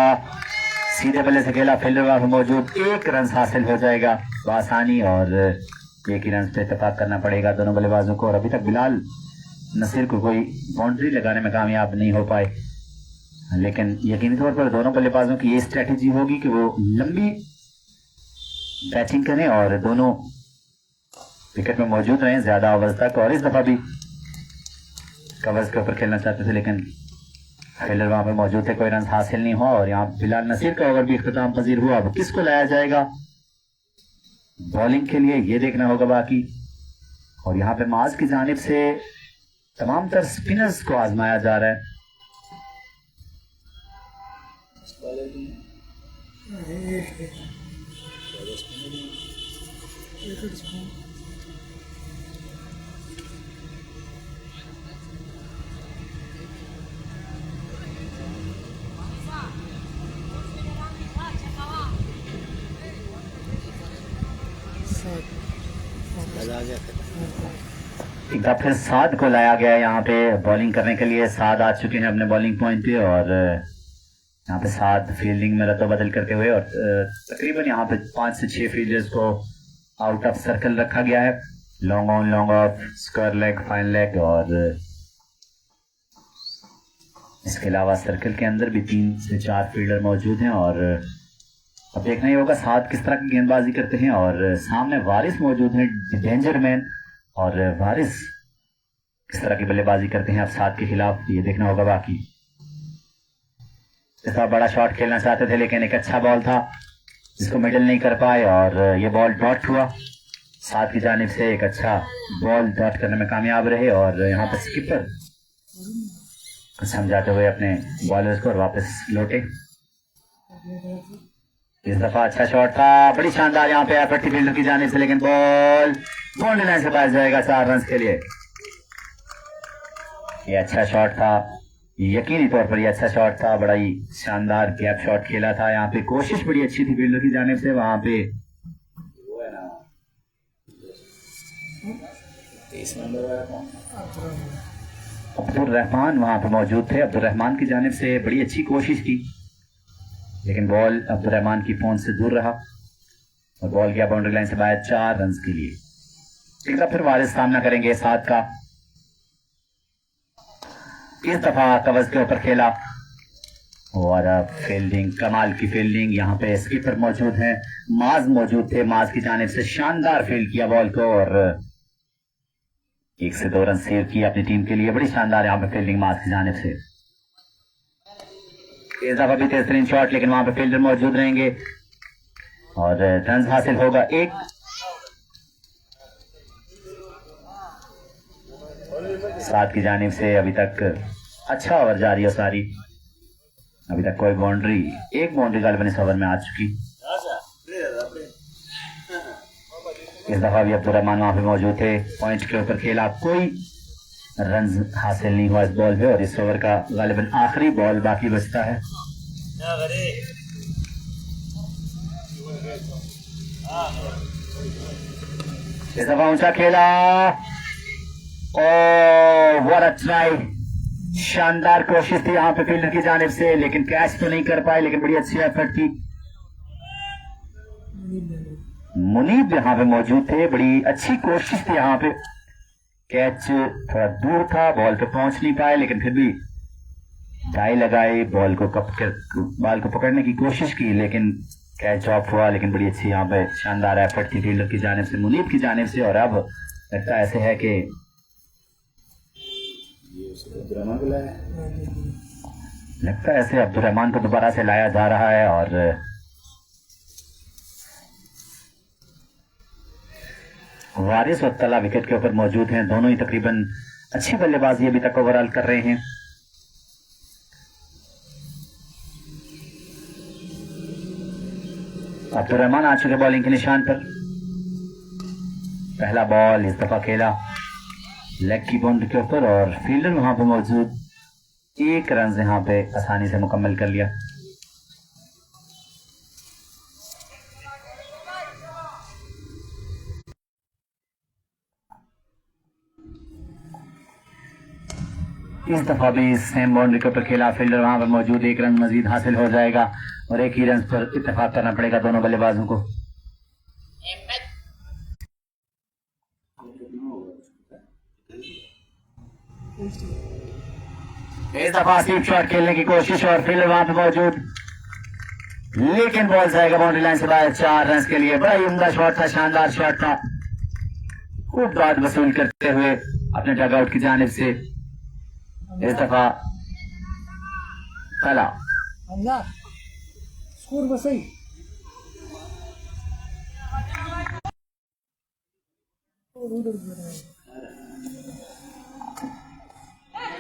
सीधे बल्ले से खेला, फील्डर वहां मौजूद, 1 रन हासिल हो जाएगा बआसानी और 1 ही रन पे इत्तेफाक करना पड़ेगा दोनों बल्लेबाजों को। और अभी तक बिलाल नसीर को कोई बाउंड्री लगाने में कामयाब नहीं हो पाए, लेकिन यकीनी तौर पर दोनों बल्लेबाजों की ये स्ट्रेटेजी होगी कि वो लंबी बैटिंग करें और दोनों विकेट में मौजूद रहें ज्यादा ओवर्स तक। और इस दफा भी कवर्स के ऊपर खेलना चाहते थे लेकिन फील्डर वहां पे मौजूद थे, कोई रन हासिल नहीं हुआ और यहाँ बिलाल नसीर का ओवर भी इख्तिताम पजीर हुआ। अब किसको लाया जाएगा बॉलिंग के लिए ये देखना होगा बाकी। और यहाँ पे माज की जानिब से तमाम तर स्पिनर्स को आजमाया जा रहा है। एक बार फिर साद को लाया गया यहाँ पे बॉलिंग करने के लिए। साद आ चुके हैं अपने बॉलिंग पॉइंट पे और यहाँ पे साद फील्डिंग में रद्द बदल करते हुए और तकरीबन यहाँ पे 5 से 6 फील्डर्स को आउट ऑफ सर्कल रखा गया है। Long on, long off, square leg, fine leg और इसके अलावा सर्कल के अंदर भी 3 से 4 फील्डर मौजूद हैं। और अब देखना ही होगा साद किस तरह की गेंदबाजी करते हैं। और सामने वारिस मौजूद हैं, डेंजर मैन, और वारिस किस तरह की बल्लेबाजी करते हैं अब साद के खिलाफ ये देखना होगा बाकी। इस बार बड़ा शॉट खेलना चाहते थे लेकिन एक अच्छा बॉल था जिसको मिडल नहीं कर पाए और ये बॉल डॉट हुआ। साद की जानिब से एक अच्छा बॉल डॉट करने में कामयाब रहे और यहाँ पर स्किपर समझाते हुए अपने बॉलर्स को वापस लौटे। इस दफा अच्छा शॉट था, बड़ी शानदार यहाँ पे एफर्ट थी फील्डर की जानिब से, लेकिन बॉल बाउंड्री लाइन से पास जाएगा 4 रन के लिए। ये अच्छा शॉट था, यकीनी तौर पर ये अच्छा शॉट था, बड़ा ही शानदार गैप शॉट खेला था। यहाँ पे कोशिश बड़ी अच्छी थी फील्डर की जानिब से। वहां पे वो है ना 23 नंबर अब्दुल रहमान वहां पे मौजूद थे। अब्दुल रहमान की जानिब से बड़ी अच्छी कोशिश की लेकिन बॉल अब्दुल रहमान की पहुंच से दूर रहा और बॉल गया बाउंड्री लाइन से बाहर 4 रन के लिए। एक बार फिर वारिस सामना करेंगे साद का। इस दफा कवर्स के ऊपर खेला और फील्डिंग, कमाल की फील्डिंग। यहाँ पे स्कीपर मौजूद हैं, माज मौजूद थे, माज की जानिब से शानदार फील्ड किया बॉल को और 1 से 2 रन सेव किया अपनी टीम के लिए। बड़ी शानदार यहाँ पे फील्डिंग माज की जानिब से। इस दफा भी तेज शॉट लेकिन वहां पे फील्डर मौजूद रहेंगे और रन हासिल होगा 1। साद की जानिब से अभी तक अच्छा ओवर जारी है सारी, अभी तक कोई बाउंड्री, 1 बाउंड्री गालिबन इस ओवर में आ चुकी। इस दफा भी अब्दुल रहमान वहां पे मौजूद थे, पॉइंट के ऊपर खेला, कोई रन हासिल नहीं हुआ इस बॉल पे और इस ओवर का गालिबन आखिरी बॉल बाकी बचता है। इस दफा ऊंचा खेला, व्हाट अ ट्राई, शानदार कोशिश थी यहाँ पे फील्डर की जानिब से लेकिन कैच तो नहीं कर पाए, लेकिन बड़ी अच्छी एफर्ट थी। मुनीब यहाँ पे मौजूद थे, बड़ी अच्छी कोशिश थी यहाँ पे, कैच थोड़ा दूर था, बॉल पे पहुंच नहीं पाए लेकिन फिर भी डाई लगाई, बॉल को पकड़ने की कोशिश की लेकिन कैच ऑफ हुआ। लेकिन बड़ी अच्छी यहाँ पे शानदार एफर्ट थी फील्डर की जानिब से, मुनीब की जानिब से। और अब लगता ऐसे है कि लगता है ऐसे अब्दुल रहमान को दोबारा से लाया जा रहा है और वारिस और तला विकेट के ऊपर मौजूद हैं। दोनों ही तकरीबन अच्छी बल्लेबाजी अभी तक ओवरऑल कर रहे हैं। अब्दुल रहमान आ चुके बॉलिंग के निशान पर। पहला बॉल इस दफा खेला लेग की बाउंड्री के ऊपर और फील्डर वहां पर मौजूद, 1 रन यहाँ पे आसानी से मुकम्मल कर लिया। इस दफा भी सेम बाउंड्री के ऊपर खेला फील्डर वहां पर मौजूद, 1 रन मजीद हासिल हो जाएगा और एक ही रन पर इत्तेफाक करना पड़ेगा दोनों बल्लेबाजों को। इस दफा स्वीप शॉट खेलने की कोशिश और फील्डर वहां पर मौजूद, लेकिन बॉल जाएगा बाउंड्री लाइन से बाहर 4 रन के लिए। बड़ा ही उम्दा शॉट था, शानदार शॉट था, खूब दाद वसूल करते हुए अपने डग आउट की जानिब से। इस दफा कला स्कोर बसई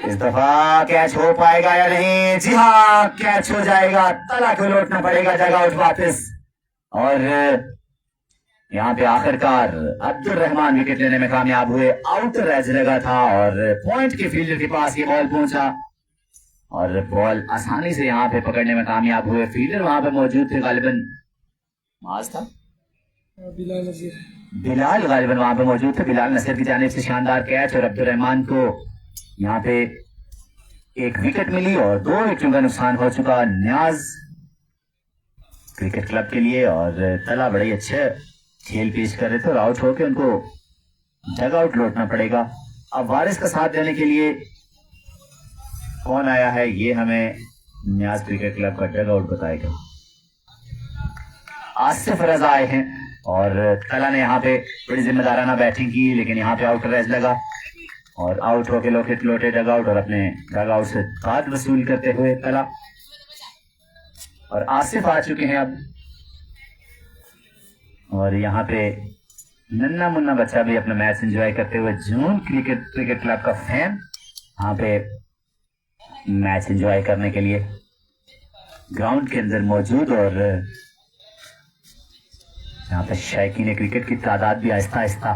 इस दफा कैच हो पाएगा या नहीं? जी हाँ, कैच हो जाएगा। तला को लौटना पड़ेगा डग आउट वापस और यहाँ पे आखिरकार अब्दुल रहमान विकेट लेने में कामयाब हुए। आउटर एज लगा था और पॉइंट के फील्डर के पास ये बॉल पहुंचा और बॉल आसानी से यहाँ पे पकड़ने में कामयाब हुए। फील्डर वहां पे मौजूद थे, गालिबन माज था, बिलाल गालिबन वहां पे मौजूद थे। बिलाल नसीर की जानिब से शानदार कैच और अब्दुल रहमान को यहाँ पे एक विकेट मिली और 2 विकेटों का नुकसान हो चुका न्याज क्रिकेट क्लब के लिए। और तला बड़े अच्छे खेल पेश कर रहे थे और आउट होकर उनको डग आउट लौटना पड़ेगा। अब वारिस का साथ देने के लिए कौन आया है ये हमें न्याज क्रिकेट क्लब का डग आउट बताएगा। आसिफ रजा आए हैं और तला ने यहाँ पे बड़ी जिम्मेदाराना बैटिंग की, लेकिन यहाँ पे आउटर एज लगा और आउट होके लौटे डग आउट और अपने डग आउट से दाद वसूल करते हुए तला। और आसिफ आ चुके हैं अब और यहाँ पे नन्ना मुन्ना बच्चा भी अपना मैच एंजॉय करते हुए, जून क्रिकेट क्लब का फैन यहाँ पे मैच एंजॉय करने के लिए ग्राउंड के अंदर मौजूद। और यहाँ पे शायकीन क्रिकेट की तादाद भी आहिस्ता आहिस्ता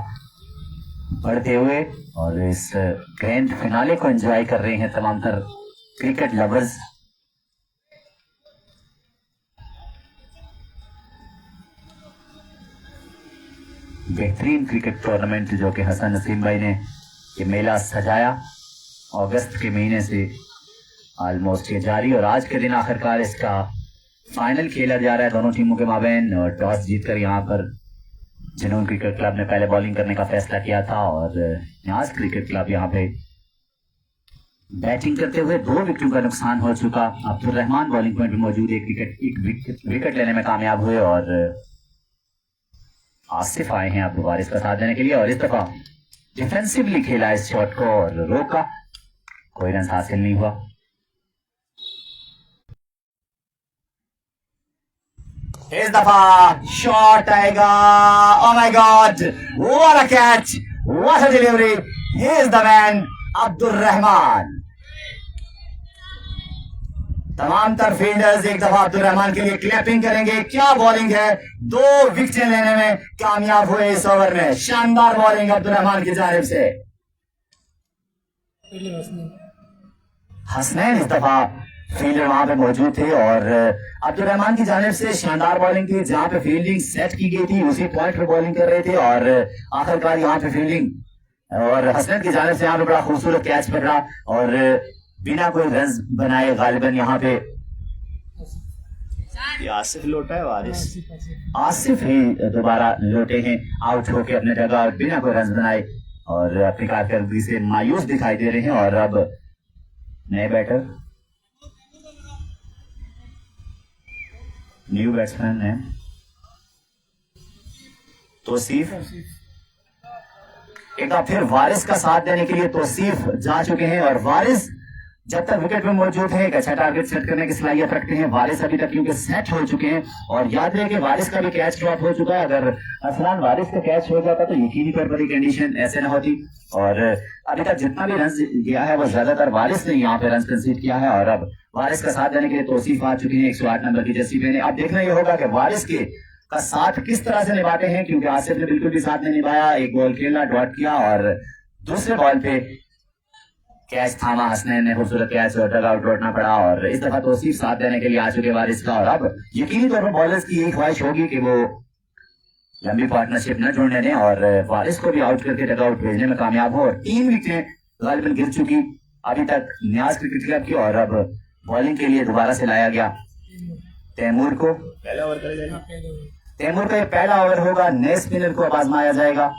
बढ़ते हुए और इस ग्रैंड फिनाले को एंजॉय कर रहे हैं तमाम तर क्रिकेट लवर्स। बेहतरीन क्रिकेट टूर्नामेंट जो कि हसन नसीम भाई ने ये मेला सजाया, अगस्त के महीने से ऑलमोस्ट ये जारी और आज के दिन आखिरकार इसका फाइनल खेला जा रहा है दोनों टीमों के माबैन। और टॉस जीतकर यहाँ पर जुनून क्रिकेट क्लब ने पहले बॉलिंग करने का फैसला किया था और न्याज क्रिकेट क्लब यहाँ पे बैटिंग करते हुए 2 विकेटों का नुकसान हो चुका। अब्दुल रहमान बॉलिंग पॉइंट में मौजूद, एक विकेट लेने में कामयाब हुए और आसिफ आए हैं अब वारिस का साथ देने के लिए। और इस दफा डिफेंसिवली खेला इस शॉट को और रोका, कोई रन हासिल नहीं हुआ। इस दफा शॉट आएगा, oh my God, what a catch, what a delivery, he is the man Abdul Rahman. तमाम तर फील्डर्स एक दफा अब्दुल रहमान के लिए क्लैपिंग करेंगे। क्या बॉलिंग है, 2 विकेट लेने में कामयाब हुए इस ओवर में। शानदार बॉलिंग अब्दुल रहमान की जानिब से। हसनैन इस दफा फील्डर वहां पे मौजूद थे और अब्दुल रहमान की जानिब से शानदार बॉलिंग थी। जहां पे फील्डिंग सेट की गई थी उसी पॉइंट पे बॉलिंग कर रहे थे और आखिरकार यहाँ पे फील्डिंग और हसनैन की जानिब से यहाँ पे बड़ा खूबसूरत कैच पकड़ा और बिना कोई रन बनाए गालिबन यहाँ पे आसिफ लौटा है, वारिस आसिफ ही दोबारा लौटे हैं आउट होके अपने जगह और बिना कोई रन बनाए और अपनी कारकर्दगी से मायूस दिखाई दे रहे हैं। और अब नए बैटर, न्यू बैट्समैन है तौसीफ। एक बार फिर वारिस का साथ देने के लिए तौसीफ जा चुके हैं और वारिस जब तक विकेट में मौजूद है एक अच्छा टारगेट सेट करने की सलाहियत रखते हैं। वारिस अभी तक क्योंकि सेट हो चुके हैं और याद रहे कि वारिस का भी कैच ड्रॉप हो चुका है। अगर असलान वारिस का कैच हो जाता तो यकीनी तौर पर कंडीशन ऐसे न होती। और अभी तक जितना भी रन गया है वो ज्यादातर वारिस ने यहाँ पे रन कंसीड किया है और अब वारिस का साथ देने के लिए तौसीफ आ चुके हैं 108 नंबर की जर्सी पहने। अब देखना यह होगा कि वारिस के का साथ किस तरह से निभाते हैं, क्योंकि आसिफ ने बिल्कुल भी साथ नहीं निभाया। एक बॉल खेला, डॉट किया और दूसरे बॉल पे कैच थामा हसनैन ने, खूबसूरत कैच और डग आउट लौटना पड़ा। और इस दफा तौसीफ साथ देने के लिए आ चुके वारिस का और अब यकीनी तौर पर बॉलर्स की यही ख्वाहिश होगी कि वो लंबी पार्टनरशिप न जोड़ने दें और वारिस को भी आउट करके डग आउट भेजने में कामयाब हो। और 3 विकेटें गालिबन गिर चुकी अभी तक न्याज क्रिकेट क्लब की, और अब बॉलिंग के लिए दोबारा से लाया गया तैमूर को। पहला ओवर करे जाएगा। तैमूर का ये पहला ओवर होगा, नए स्पिनर को अब आजमाया जाएगा।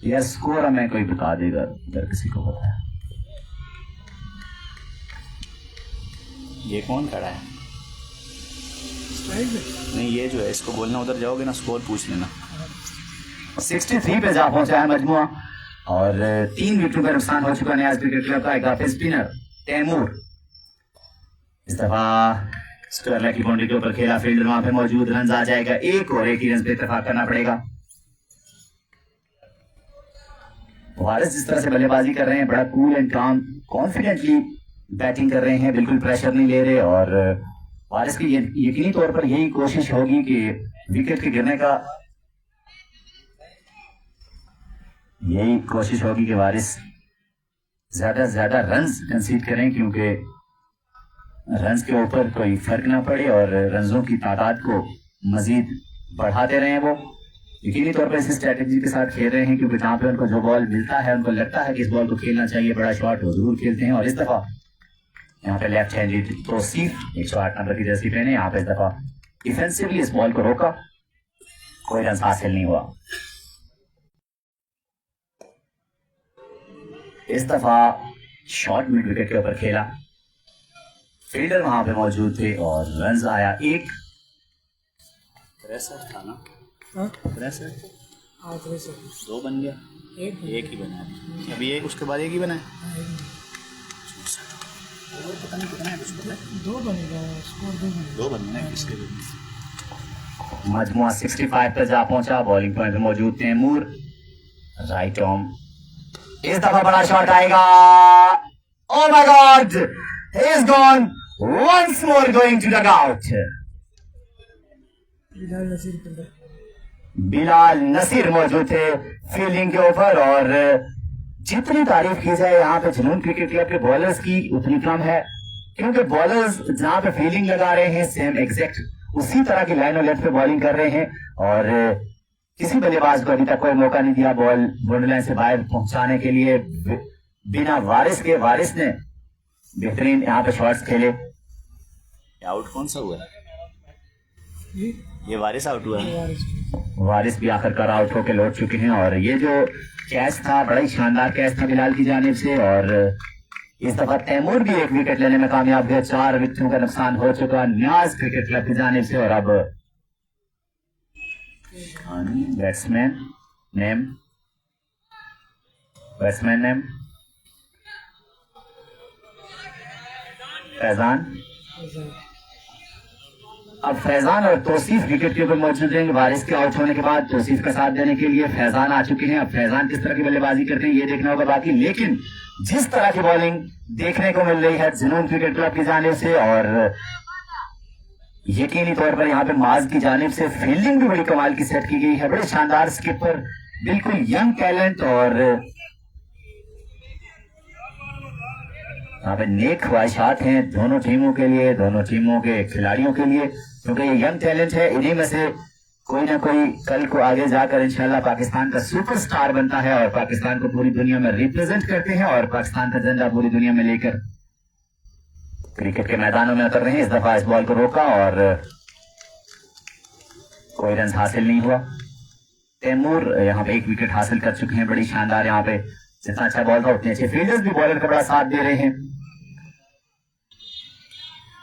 यह स्कोर हमें कोई बता देगा अगर किसी को पता है। ये कौन खड़ा है? नहीं, ये जो है इसको बोलना, उधर जाओगे ना स्कोर पूछ लेना। 63 पे जा पहुंचा है मजमुआ, और 3 विकेटों का नुकसान हो चुका न्याज क्रिकेट क्लब का। एक स्पिनर तैमूर इस दफा स्क्वायर की बाउंड्री के ऊपर खेला, फील्डर वहां पे मौजूद, रन आ जाएगा 1 और 1 ही रन पे इत्तेफाक करना पड़ेगा। वारिस जिस तरह से बल्लेबाजी कर रहे हैं, बड़ा कूल एंड काम कॉन्फिडेंटली बैटिंग कर रहे हैं, बिल्कुल प्रेशर नहीं ले रहे। और वारिस की यकीनी तौर पर यही कोशिश होगी कि विकेट के गिरने का, यही कोशिश होगी कि वारिस ज्यादा से ज्यादा रन्स कंसीड करें, क्योंकि रन्स के ऊपर कोई फर्क ना पड़े और रन्सों की तादाद को मजीद बढ़ाते रहें। वो यकीनी तौर पर इस स्ट्रेटेजी के साथ खेल रहे हैं, क्योंकि जहां पे उनको जो बॉल मिलता है, उनको लगता है कि इस बॉल को खेलना चाहिए, बड़ा शॉट वो जरूर खेलते हैं। और इस दफा यहाँ पे लेफ्ट हैंडेड तौसीफ 108 नंबर की जर्सी पहने, यहाँ पे इस दफा डिफेंसिवली इस बॉल को रोका, कोई रन हासिल नहीं हुआ। इस दफा शॉट मिड विकेट के ऊपर खेला, फील्डर वहां पे मौजूद थे और रन आया 1। प्रेशर था ना? हाँ? प्रेशर हाँ, 2 बन गया, एक ही बना है अभी, एक उसके बाद एक ही बना है। ओवर पता नहीं कितना है, कुछ पता है? 2 बनेगा, स्कोर 2 बनना है किसके भी। मजमुआ 65 पर जा पहुंचा, बॉलिंग पॉइंट पे मौजूद तैमूर, राइट आर्म। इस दफा बड़ा शॉट आएगा, oh my god, he is gone, once more going to dug out. Bilal Nasir मौजूद थे फील्डिंग के ऊपर, और जितनी तारीफ की जाए यहाँ पे जुनून क्रिकेट क्लब के बॉलर्स की उतनी कम है, क्योंकि बॉलर्स जहाँ पे फील्डिंग लगा रहे हैं सेम एग्जैक्ट उसी तरह की लाइन और लेफ्ट पे बॉलिंग कर रहे हैं, और किसी बल्लेबाज को अभी तक कोई मौका नहीं दिया बॉल बाउंड्री लाइन से बाहर पहुंचाने के लिए बिना वारिस के। वारिस ने बेहतरीन यहाँ पे शॉट्स खेले। आउट कौन सा हुआ? ये वारिस आउट हुआ है। वारिस भी आखिरकार आउट होकर लौट चुके हैं, और ये जो कैच था बड़ा ही शानदार कैच था बिलाल की जानिब से, और इस दफा तैमूर भी एक विकेट लेने में कामयाब हुए। 4 विकेटों का नुकसान हो चुका न्याज क्रिकेट क्लब की जानिब से। और अब बैट्समैन नेम फैजान। अब फैजान और तौसीफ विकेट के ऊपर मौजूद रहेंगे। वारिस के आउट होने के बाद तौसीफ का साथ देने के लिए फैजान आ चुके हैं। अब फैजान किस तरह की बल्लेबाजी करते हैं ये देखना होगा बाकी, लेकिन जिस तरह की बॉलिंग देखने को मिल रही है जुनून क्रिकेट क्लब की जानिब से, और यकीनी तौर पर यहाँ पे माज की जानिब से फील्डिंग भी बड़ी कमाल की सेट की गई है। बड़े शानदार स्किपर, बिल्कुल यंग टैलेंट, और यहाँ पे नेक ख्वाहिशात हैं दोनों टीमों के लिए, दोनों टीमों के खिलाड़ियों के लिए, क्योंकि ये यंग टैलेंट है। इन्हीं में से कोई ना कोई कल को आगे जाकर इंशाल्लाह पाकिस्तान का सुपरस्टार बनता है और पाकिस्तान को पूरी दुनिया में रिप्रेजेंट करते हैं और पाकिस्तान का झंडा पूरी दुनिया में लेकर क्रिकेट के मैदानों में उतर रहे हैं। इस दफा इस बॉल को रोका और कोई रन हासिल नहीं हुआ। तैमूर यहाँ पे 1 विकेट हासिल कर चुके हैं। बड़ी शानदार यहाँ पे जितना अच्छा बॉल था उतने अच्छे फील्डर्स भी बॉलर का बड़ा साथ दे रहे हैं।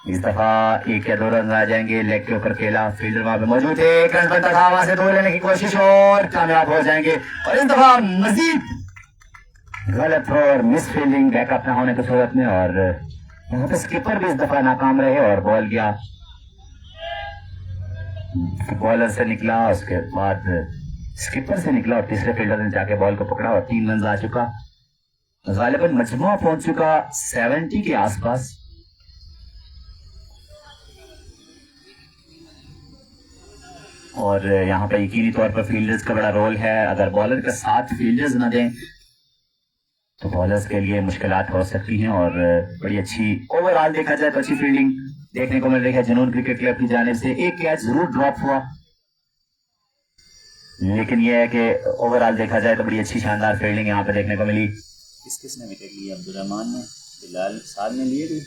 इस दफा 1 या 2 रन आ जाएंगे। लेग के ऊपर खेला, फील्डर वहां पे मौजूद है, 1 रन बनता था, वहां से 2 लेने की कोशिश और कामयाब हो जाएंगे। और इस दफा मजीद गलत थ्रो और मिस फील्डिंग बैकअप न होने की सूरत में, और यहाँ पे स्किपर भी इस दफा नाकाम रहे और बॉल गया बॉलर से निकला, उसके बाद स्किपर से निकला और तीसरे फील्डर ने जाके बॉल को पकड़ा और 3 रन आ चुका। गालिबन मजमुआ पहुंच चुका 70 के आसपास। और यहाँ पे यकीनी तौर पर फील्डर्स का बड़ा रोल है। अगर बॉलर का साथ फील्डर्स न दें तो बॉलर्स के लिए मुश्किलात हो सकती हैं। और बड़ी अच्छी ओवरऑल देखा जाए तो अच्छी फील्डिंग देखने को मिल रही है जुनून क्रिकेट क्लब की जानिब से। 1 कैच जरूर ड्रॉप हुआ, लेकिन यह है कि ओवरऑल देखा जाए तो बड़ी अच्छी शानदार फील्डिंग यहाँ पे देखने को मिली। किस किसने विकेट लिए? अब्दुर्रहमान ने, बिलाल साथ में लिए थे।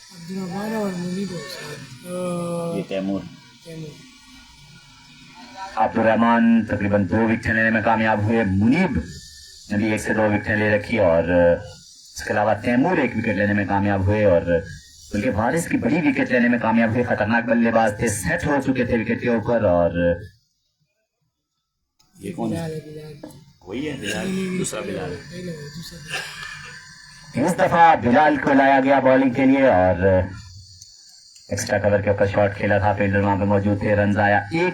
अब्दुर्रहमान और मुनीब ये तैमूर। अब्दुर्रहमान तकरीबन 2 विकेट लेने में कामयाब हुए। मुनीब ने भी 1 से 2 विकेट ले रखी और इसके अलावा तैमूर 1 विकेट लेने में कामयाब हुए और बल्कि वारिस की बड़ी विकेट लेने में कामयाब हुए। खतरनाक बल्लेबाज थे, सेट हो चुके थे विकेट के ऊपर। और ये कौन है? वही है बिलाल, दूसरा बिलाल। इस दफा बिलाल को लाया गया बॉलिंग के लिए और एक्स्ट्रा कवर के ऊपर शॉट खेला था। फील्डर वहां पे मौजूद थे। रन आया 1।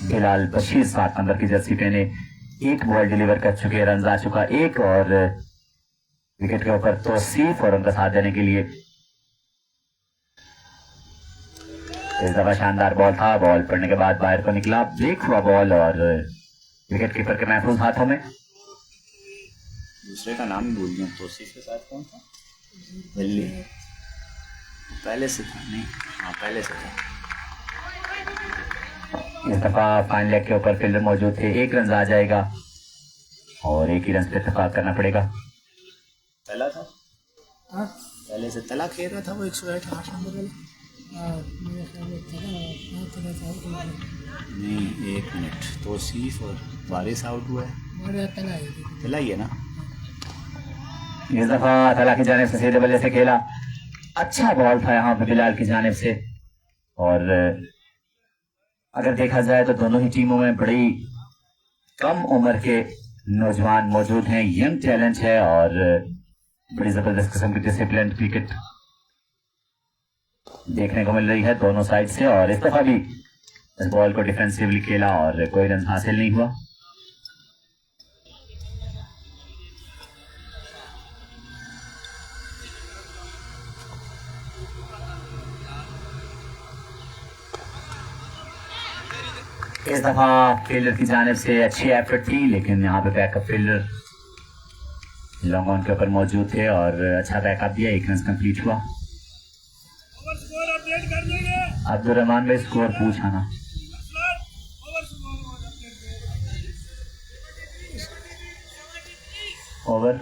बिलाल बशीर 7 नंबर की जर्सी पहने 1 बॉल डिलीवर कर चुके। रन आ चुका 1 और विकेट के ऊपर तौसीफ और उनका साथ देने के लिए इस दफा शानदार बॉल था। बॉल पड़ने के बाद बाहर को निकला, ब्रेक हुआ बॉल और विकेट कीपर के महफूज हाथों में। दूसरे का नाम ही भूल गया। तौसीफ के साथ कौन था? दिल्ली पहले से था। नहीं, हाँ पहले से था। इस दफा फाइन लेग के ऊपर फील्डर मौजूद थे। 1 रन आ जाएगा और 1 ही रन पे इत्तेफाक करना पड़ेगा। तला था, पहले से तला खेल रहा था वो 108 नंबर वाला। नहीं, 1 मिनट। तौसीफ और वारिस आउट हुआ है। तला ही है ना? इस दफा तला की जानिब से सीधे बल्ले से खेला। अच्छा बॉल था यहाँ पे बिलाल की जानिब से। और अगर देखा जाए तो दोनों ही टीमों में बड़ी कम उम्र के नौजवान मौजूद हैं। यंग टैलेंट है और बड़ी जबरदस्त किस्म की डिसिप्लिन क्रिकेट देखने को मिल रही है दोनों साइड से। और इस दफा भी इस बॉल को डिफेंसिवली खेला और कोई रन हासिल नहीं हुआ। इस दफा फील्डर की जानिब से अच्छी एफर्ट थी, लेकिन यहाँ पे बैकअप फील्डर लॉन्ग ऑन के ऊपर मौजूद थे और अच्छा बैकअप दिया। 1 रन कंप्लीट हुआ। अब्दुर्रहमान भाई स्कोर पूछा ना। ओवर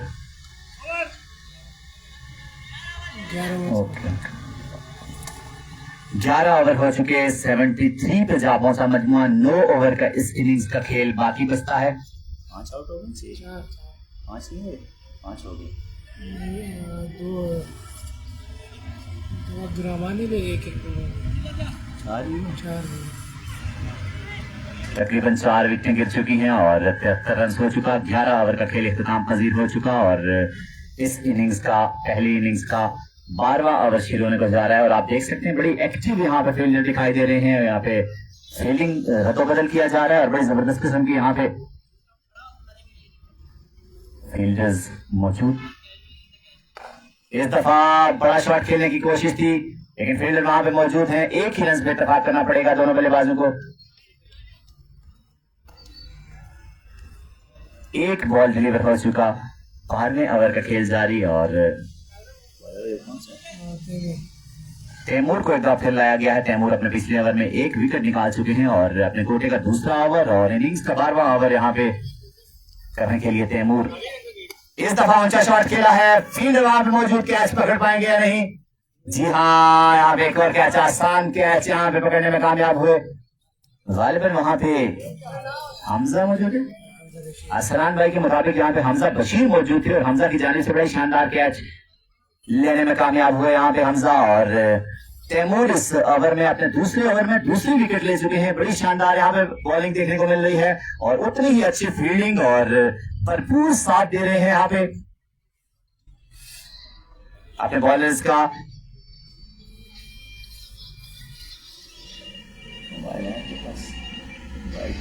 11 ओवर हो चुके। 73 पे जा पहुंचा मजमुआ। 9 ओवर का इस इनिंग्स का खेल बाकी बचता है। 5 आउट हो गए। 5 नहीं हुए, 5 हो गए। दो अब्दुर्रहमान ने 1 तकरीबन 4 विकेटें गिर चुकी हैं और 73 रन हो चुका। 11 ओवर का खेल इख्तिताम पजीर हो चुका और इस इनिंग्स का, पहली इनिंग्स का 12वां ओवर शुरू होने को जा रहा है। और आप देख सकते हैं बड़ी एक्टिव यहाँ पे फील्डर दिखाई दे रहे हैं। यहाँ पे फील्डिंग रद्दोबदल किया जा रहा है और बड़ी जबरदस्त किस्म की यहाँ पे फील्डर्स मौजूद। इस दफा बड़ा शॉट खेलने की कोशिश थी, लेकिन फील्डर वहां पे मौजूद हैं। 1 ही रन पे इत्तेफाक करना पड़ेगा दोनों बल्लेबाजों को। 1 बॉल डिलीवर हो चुका। 12वें ओवर का खेल जारी और तैमूर को एक दफा फिर लाया गया है। तैमूर अपने पिछले ओवर में 1 विकेट निकाल चुके हैं और अपने कोटे का दूसरा ओवर और इनिंग्स का 12वां ओवर यहाँ पे करने के लिए तैमूर इस दफा ऊंचा शॉट खेला है। फील्डर वहां पे मौजूद, कैच पकड़ पाएंगे या नहीं? जी हाँ, यहाँ पे एक और कैच, आसान कैच यहाँ पे पकड़ने में कामयाब हुए। गालिबन वहां पे हमजा मौजूद है। असरान भाई के मुताबिक यहाँ पे हमजा बशीर मौजूद थे और हमजा की जानिब से बड़ा शानदार कैच लेने में कामयाब हुए यहाँ पे हमजा। और तैमूर इस ओवर में, अपने दूसरे ओवर में दूसरी विकेट ले चुके हैं। बड़ी शानदार यहाँ पे बॉलिंग देखने को मिल रही है और उतनी ही अच्छी फील्डिंग और भरपूर साथ दे रहे हैं यहाँ पे अपने बॉलर्स का।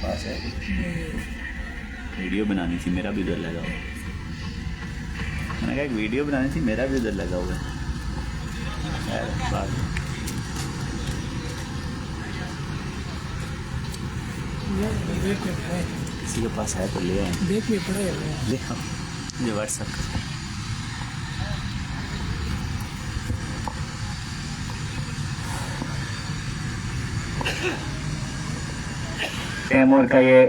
पास है, वीडियो बनानी थी, मेरा भी उधर लगा हुआ। मैंने कहा एक वीडियो बनानी थी, मेरा भी उधर लगा हुआ है। किसी के पास है तो ले आए, देखिए पड़ेगा, ले आओ, मुझे व्हाट्सएप कर। तैमूर का ये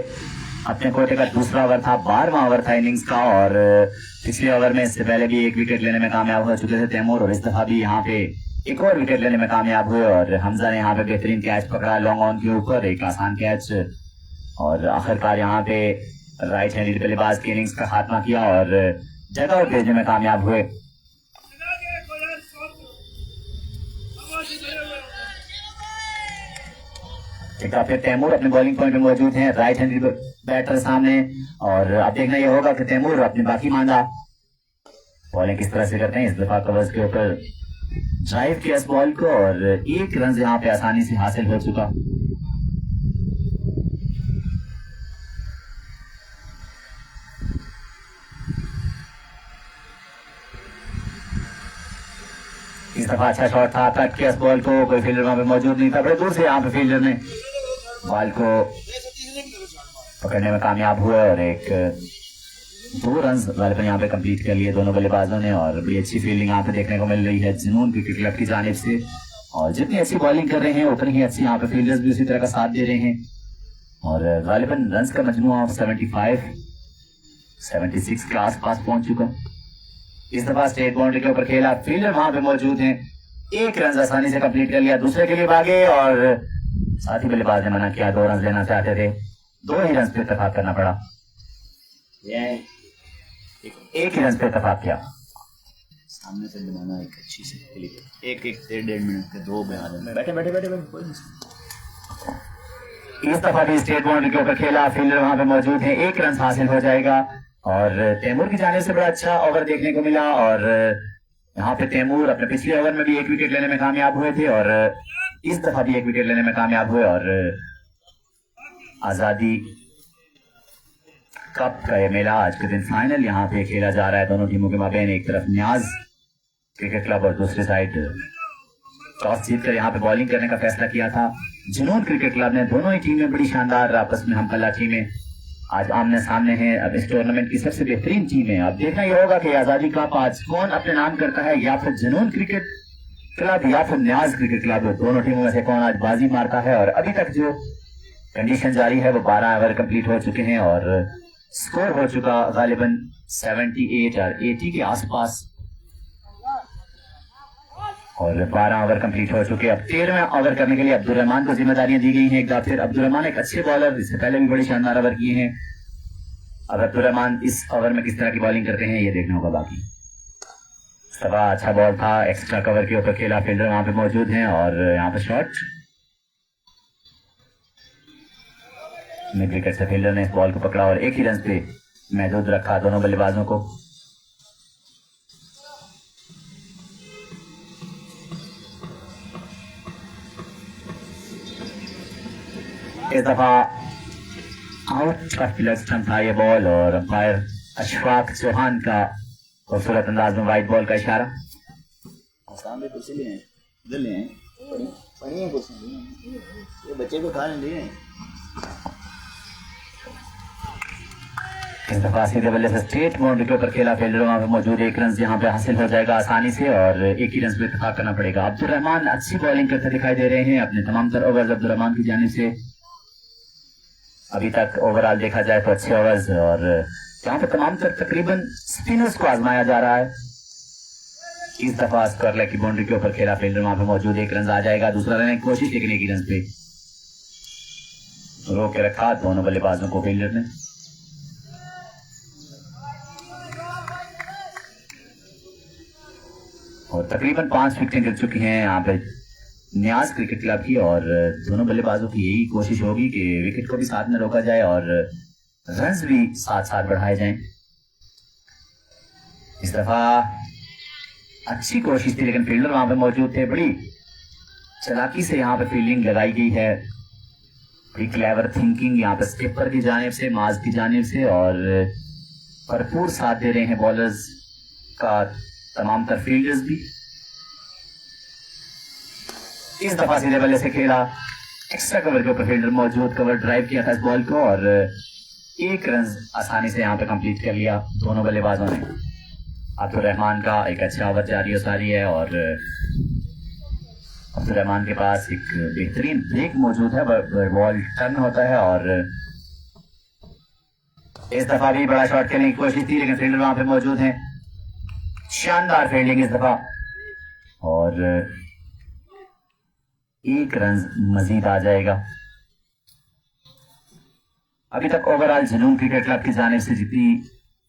अपने कोटे का दूसरा ओवर था, 12वां ओवर था इनिंग्स का, और पिछले ओवर में इससे पहले भी एक विकेट लेने में कामयाब हो चुके थे तैमूर, और इस दफा भी यहाँ पे एक और विकेट लेने में कामयाब हुए। और हमजा ने यहाँ पे बेहतरीन कैच पकड़ा लॉन्ग ऑन के ऊपर, एक आसान कैच, और आखिरकार यहाँ पे राइट हैंडेड बल्लेबाज की इनिंग्स का खात्मा किया और जगह आउट भेजने में कामयाब हुए। एक बार फिर तैमूर अपने बॉलिंग पॉइंट में मौजूद हैं, राइट हैंडेड बैटर सामने, और अब देखना यह होगा कि तैमूर अपनी बाकी मांदा बॉलिंग किस तरह से करते हैं। इस दफा कवर्स के ऊपर ड्राइव किया इस बॉल को, और एक रन यहाँ पे आसानी से हासिल हो चुका। इस दफा अच्छा शॉट था, कट किया इस बॉल को, कोई फील्डर वहां पे मौजूद नहीं था, बड़े दूर से यहाँ पे फील्डर ने बॉल को पकड़ने में कामयाब हुए, और एक 2 रन गालिबन यहाँ पे कंप्लीट कर लिए दोनों बल्लेबाजों ने। और बड़ी अच्छी फील्डिंग यहाँ पे देखने को मिल रही है जुनून क्रिकेट क्लब की जानिब से, और जितनी अच्छी बॉलिंग कर रहे हैं उतनी ही अच्छी यहाँ पे फील्डर्स भी उसी तरह का साथ दे रहे हैं। और गालिबन रन का मजमूआ 76 के आसपास पहुंच चुका। इस दफा स्टेट बाउंड्री के ऊपर खेला, फील्डर वहां पे मौजूद हैं, एक रन आसानी से कंप्लीट कर लिया, दूसरे के लिए भागे, और साथ ही बल्लेबाज ने मना किया, 2 रन लेना चाहते थे, 2 ही रन पे इत्तेफाक करना पड़ा, एक ही रन पे इत्तेफाक किया। सामने से बनाना एक अच्छी सी क्लिप, एक से 1.5 मिनट के 2 बयान, बैठे कोई नहीं। इस दफा भी स्टेट बाउंड्री के ऊपर खेला, फील्डर वहां पे मौजूद है, 1 रन हासिल हो जाएगा, और तैमूर की जाने से बड़ा अच्छा ओवर देखने को मिला। और यहाँ पे तैमूर अपने पिछले ओवर में भी 1 विकेट लेने में कामयाब हुए थे, और इस दफा भी 1 विकेट लेने में कामयाब हुए, और आजादी कप का ये मेला आज के दिन फाइनल यहाँ पे खेला जा रहा है दोनों टीमों के माबेन। एक तरफ न्याज क्रिकेट क्लब और दूसरी साइड टॉस जीतकर यहाँ पे बॉलिंग करने का फैसला किया था जुनून क्रिकेट क्लब ने। दोनों ही टीमें बड़ी शानदार आपस में हमपल्ला टीमें आज आमने सामने हैं। अब इस टूर्नामेंट की सबसे बेहतरीन टीम है। अब देखना यह होगा कि आजादी कप आज कौन अपने नाम करता है, या फिर जुनून क्रिकेट क्लब या फिर न्याज क्रिकेट क्लब। दोनों टीमों में से कौन आज बाजी मारता है। और अभी तक जो कंडीशन जारी है वो 12 ओवर कंप्लीट हो चुके हैं और स्कोर हो चुका गालिबन 78 और 80 के आसपास, और 12 ओवर कंप्लीट हो चुके। अब 13वें ओवर करने के लिए अब्दुल रहमान को जिम्मेदारियां दी गई हैं। एक बार फिर अब्दुल रहमान एक अच्छे बॉलर, इससे पहले भी बड़ी शानदार ओवर किए हैं। अब अब्दुल रहमान इस ओवर में किस तरह की बॉलिंग करते हैं ये देखना होगा। बाकी सवा अच्छा बॉल था, एक्स्ट्रा कवर के ऊपर खेला, फील्डर वहां पे मौजूद हैं और यहाँ पे शॉट मिड विकेट से फील्डर ने इस बॉल को पकड़ा और एक ही रन पे महदूद रखा दोनों बल्लेबाजों को। इस दफा आउट का फिलस्टन था ये बॉल और अंपायर अशफाक चौहान का खूबसूरत अंदाज में वाइट बॉल का इशारा। सामने कुर्सी लिए हैं, इधर लिए हैं, पड़ी हैं कुर्सी, ये बच्चे को खाने लिए। इस दफा सीधे बल्ले से स्ट्रेट बाउंड्री के ऊपर खेला, फील्डर वहां पे मौजूद, एक रन यहाँ पे हासिल हो जाएगा आसानी से और एक ही रन पे इत्तेफाक करना पड़ेगा। अब्दुल रहमान अच्छी बॉलिंग करते दिखाई दे रहे हैं अपने तमाम तर ओवर्स अब्दुल रहमान की जानिब से अभी तक ओवरऑल देखा जाए तो अच्छे ओवर्स, और यहाँ पे तमाम तर तकरीबन स्पिनर्स को आजमाया जा रहा है। इस दफा स्क्वायर लेग की बाउंड्री के ऊपर खेला, फील्डर वहां पे मौजूद, एक रन आ जाएगा, दूसरा रन की कोशिश लेकिन एक ही रन पे रोक के रखा दोनों बल्लेबाजों को फील्डर ने। और तकरीबन 5 विकेटें गिर चुकी हैं यहाँ पे न्याज क्रिकेट क्लब की, और दोनों बल्लेबाजों की यही कोशिश होगी कि विकेट को भी साथ में रोका जाए और रन्स भी साथ साथ बढ़ाए जाएं। इस दफा अच्छी कोशिश थी लेकिन फील्डर वहां पे मौजूद थे, बड़ी चालाकी से यहाँ पे फील्डिंग लगाई गई है, बड़ी क्लेवर थिंकिंग यहाँ पे स्किपर की जानिब से, माज की जानिब से, और भरपूर साथ दे रहे हैं बॉलर्स का तमाम तर फील्डर्स भी। इस दफा सीधे बल्ले से खेला, एक्स्ट्रा कवर के ऊपर फील्डर मौजूद, कवर ड्राइव किया था इस बॉल को और एक रन आसानी से यहाँ पे कंप्लीट कर लिया दोनों बल्लेबाजों ने। अब्दुल रहमान का एक अच्छा ओवर जारी है और अब्दुल रहमान के पास एक बेहतरीन ब्रेक मौजूद है, बॉल टर्न होता है और इस दफा भी बड़ा शॉट खेलने की कोशिश थी लेकिन फील्डर वहां पे मौजूद हैं। शानदार फील्डिंग इस दफा और 1 रन मजीद आ जाएगा। अभी तक ओवरऑल जुनून क्रिकेट क्लब की जानिब से जितनी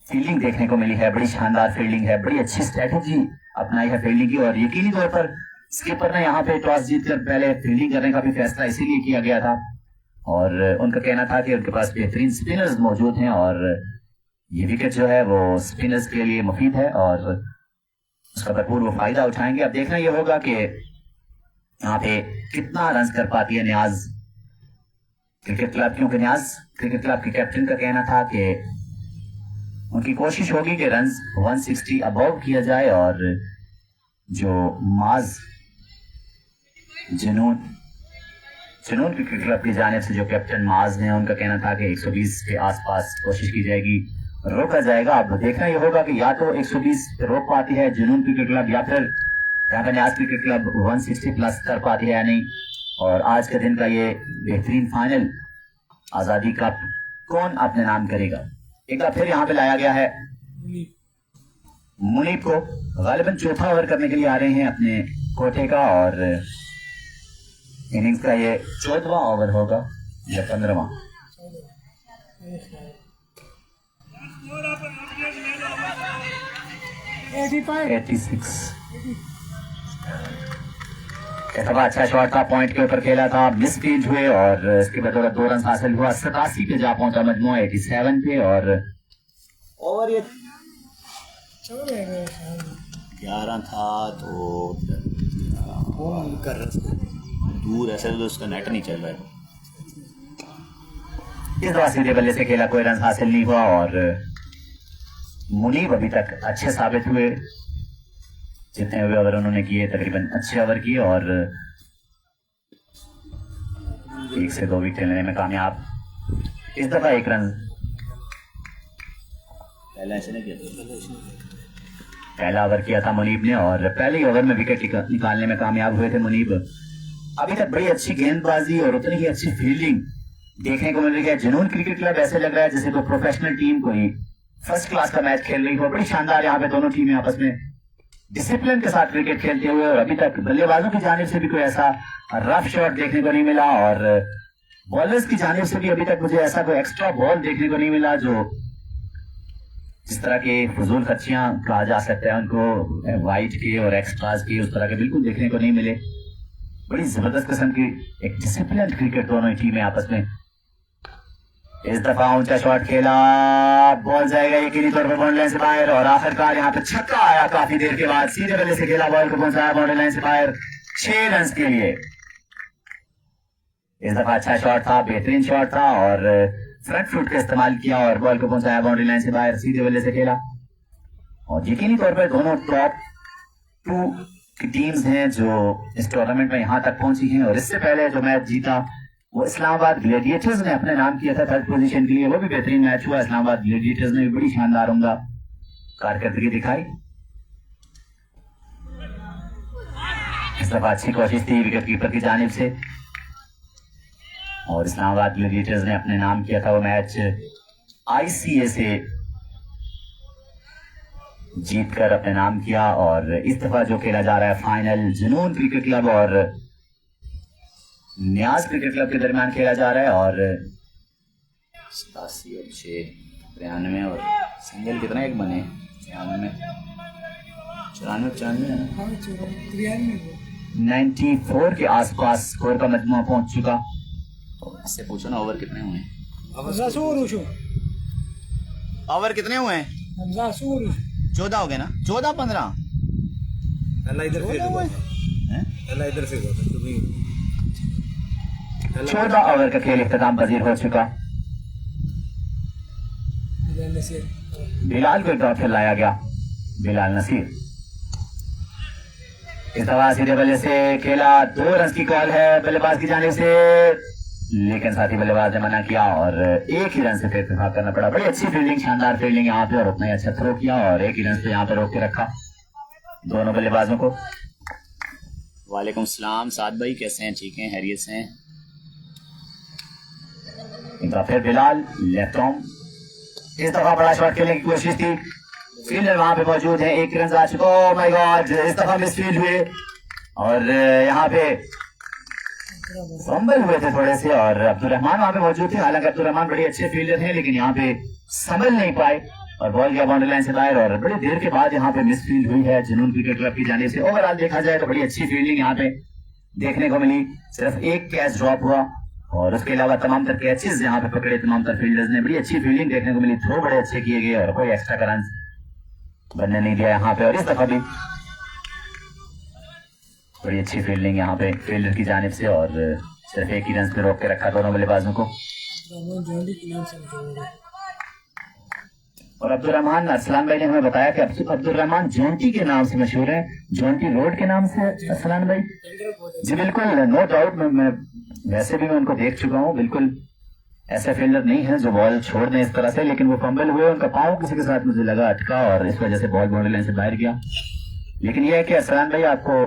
फील्डिंग देखने को मिली है, बड़ी शानदार फील्डिंग है, बड़ी अच्छी स्ट्रेटेजी अपनाई है फील्डिंग की और यकीनी तौर पर स्किपर ने यहाँ पे टॉस जीतकर पहले फील्डिंग करने का भी फैसला इसीलिए किया गया था और उनका कहना था कि उनके पास बेहतरीन स्पिनर्स मौजूद हैं और ये विकेट जो है वो स्पिनर्स के लिए मुफीद है और उसका भरपूर वो फायदा उठाएंगे। अब देखना ये होगा कि यहाँ पे कितना रन कर पाती है न्याज क्रिकेट क्लब, क्योंकि न्याज क्रिकेट क्लब के कैप्टन का कहना था कि उनकी कोशिश होगी कि रन 160 अबव किया जाए और जो माज जुनून क्रिकेट क्लब की जानिब से जो कैप्टन माज हैं उनका कहना था कि 120 के आसपास कोशिश की जाएगी, रोका जाएगा। अब देखना यह होगा कि या तो 120 रोक पाती है जुनून क्रिकेट क्लब या फिर यहाँ पर न्याज क्रिकेट क्लब 160 प्लस कर पाती है या नहीं। और आज के दिन का ये बेहतरीन फाइनल आजादी कप कौन अपने नाम करेगा। एक बार फिर यहाँ पे लाया गया है मुनीब को, गालिबन चौथा ओवर करने के लिए आ रहे हैं अपने कोठे का और इनिंग्स का ये 14वां ओवर होगा या 15वां। अच्छा शॉट था, पॉइंट के ऊपर खेला था, मिस फील्ड हुए और इसके बदौलत 2 रन हासिल हुआ। 87 पे जा पहुंचा मजमू 87 पे और ओवर ये 11 था तो कर दूर ऐसे तो उसका नेट नहीं चल रहा है। इस बार सीधे बल्ले से खेला, कोई रन हासिल नहीं हुआ और मुनीब अभी तक अच्छे साबित हुए, जितने हुए ओवर उन्होंने किए तकरीबन अच्छे ओवर किए और 1 से 2 विकेट लेने में कामयाब। इस दफा 1 रन पहला ओवर किया था मुनीब ने और पहले ही ओवर में विकेट निकालने में कामयाब हुए थे मुनीब। अभी तक बड़ी अच्छी गेंदबाजी और उतनी ही अच्छी फील्डिंग देखने को मिल रही है। जुनून क्रिकेट क्लब ऐसे लग रहा है जैसे कोई प्रोफेशनल टीम कोई फर्स्ट क्लास का मैच खेल रही हो। बड़ी शानदार यहाँ पे दोनों टीमें आपस में डिसिप्लिन के साथ क्रिकेट खेलते हुए और अभी तक बल्लेबाजों की जानिब से भी कोई ऐसा रफ शॉट देखने को नहीं मिला और बॉलर्स की जानिब से भी अभी तक मुझे ऐसा कोई एक्स्ट्रा बॉल देखने को नहीं मिला जो जिस तरह के फजूल खर्चियां कहा जा सकता है उनको वाइट के और एक्स्ट्राज के, उस तरह के बिल्कुल देखने को नहीं मिले। बड़ी जबरदस्त किस्म की एक डिसिप्लिन क्रिकेट दोनों टीमें आपस में। इस दफा ऊंचा शॉट खेला, बॉल जाएगा यकीनी तौर पर बाउंड्री लाइन से बाहर और आखिरकार यहाँ पे छक्का आया काफी देर के बाद, सीधे बल्ले से खेला, बॉल को पहुंचाया बाउंड्री लाइन से बाहर 6 रन के लिए। इस दफा अच्छा शॉट था, बेहतरीन शॉट था और फ्रंट फुट का इस्तेमाल किया और बॉल को पहुंचाया बाउंड्री लाइन से बाहर, सीधे बल्ले से खेला। और यकीनी तौर पर दोनों टॉप 2 की टीम्स हैं जो इस टूर्नामेंट में यहाँ तक पहुंची हैं और इससे पहले जो मैच जीता वो इस्लामाबाद ग्लेडिएटर्स ने अपने नाम किया था 3rd पोजीशन के लिए, वो भी बेहतरीन मैच हुआ। इस्लामाबाद ग्लेडिएटर्स ने भी बड़ी शानदार उम्दा कारकर्दगी दिखाई। इस दफा अच्छी कोशिश थी विकेट कीपर की जानिब से और इस्लामाबाद ग्लेडिएटर्स ने अपने नाम किया था वो मैच ICA से जीतकर अपने नाम किया। और इस दफा जो खेला जा रहा है फाइनल जुनून क्रिकेट क्लब और न्याज क्रिकेट क्लब के दरमियान खेला जा रहा है और 87 और 6 93 और सिंगल कितना एक बने 94 के आसपास स्कोर का मजमुआ पहुंच चुका। इससे पूछो ना ओवर कितने हुए हैं, ओवर कितने हुए हैं? 14 हो गए ना, 14-15 इधर से इधर से 14 ओवर का खेल इख्तिताम पजीर हो चुका। बिलाल को ड्रॉप लाया गया, बिलाल नसीर। इस दफा सीधे बल्ले से खेला, 2 रन की कॉल है बल्लेबाज की जानिब से, लेकिन साथी बल्लेबाज ने मना किया और 1 ही रन से फिर इत्तेफाक करना पड़ा। बड़ी अच्छी फील्डिंग, शानदार फील्डिंग यहाँ पे और उतना ही अच्छा थ्रो किया और 1 ही रन से यहाँ पे रोक के रखा दोनों बल्लेबाजों को। वालेकुम सलाम साद भाई, कैसे हैं? ठीक हैं, हैरियत से हैं? इनका फिर बिलाल लेफ्ट आर्म, इस दफा बड़ा शॉट खेलने की कोशिश थी, फील्डर वहां पे मौजूद है, एक रन आ चुका। ओह माय गॉड, इस दफा मिसफील्ड हुए और यहाँ पे फंबल हुए थे थोड़े से, और अब्दुल रहमान वहां पे मौजूद थे। हालांकि अब्दुल रहमान बड़े अच्छे फील्डर हैं, लेकिन यहाँ पे संभल नहीं पाए और बॉल गया बाउंड्री लाइन से बाहर, और बड़ी देर के बाद यहाँ पे मिसफील्ड हुई है जुनून क्रिकेट क्लब की जानिब से। ओवरऑल देखा जाए तो बड़ी अच्छी फील्डिंग यहाँ पे देखने को मिली, सिर्फ एक कैच ड्रॉप हुआ और उसके अलावा तमाम तर कैचेस यहाँ पे पकड़े तमाम तर फील्डर्स ने। बड़ी अच्छी फील्डिंग देखने को मिली, थ्रो बड़े अच्छे किए गए और कोई एक्स्ट्रा का रन बनने नहीं दिया यहाँ पे। और इस दफा भी बड़ी अच्छी फील्डिंग यहाँ पे फील्डर की जानिब से, और सिर्फ एक ही रन पे रोक के रखा दोनों बल्लेबाजों को। जोंडी के नाम से मशहूर है। और अब्दुल रहमान, अरसलान भाई ने हमें बताया कि अब्दुल रहमान जोंटी के नाम से मशहूर है, जोंटी रोड के नाम से। अरसलान भाई जी बिल्कुल, नो डाउट, मैं वैसे भी मैं उनको देख चुका हूँ, बिल्कुल ऐसे फील्डर नहीं है जो बॉल छोड़ दें इस तरह से, लेकिन वो फंबल हुए, उनका पाँव किसी के साथ मुझे लगा अटका और इस वजह से बॉल बाउंड्री लाइन से बाहर गया। लेकिन यह है कि अरसलान भाई, आपको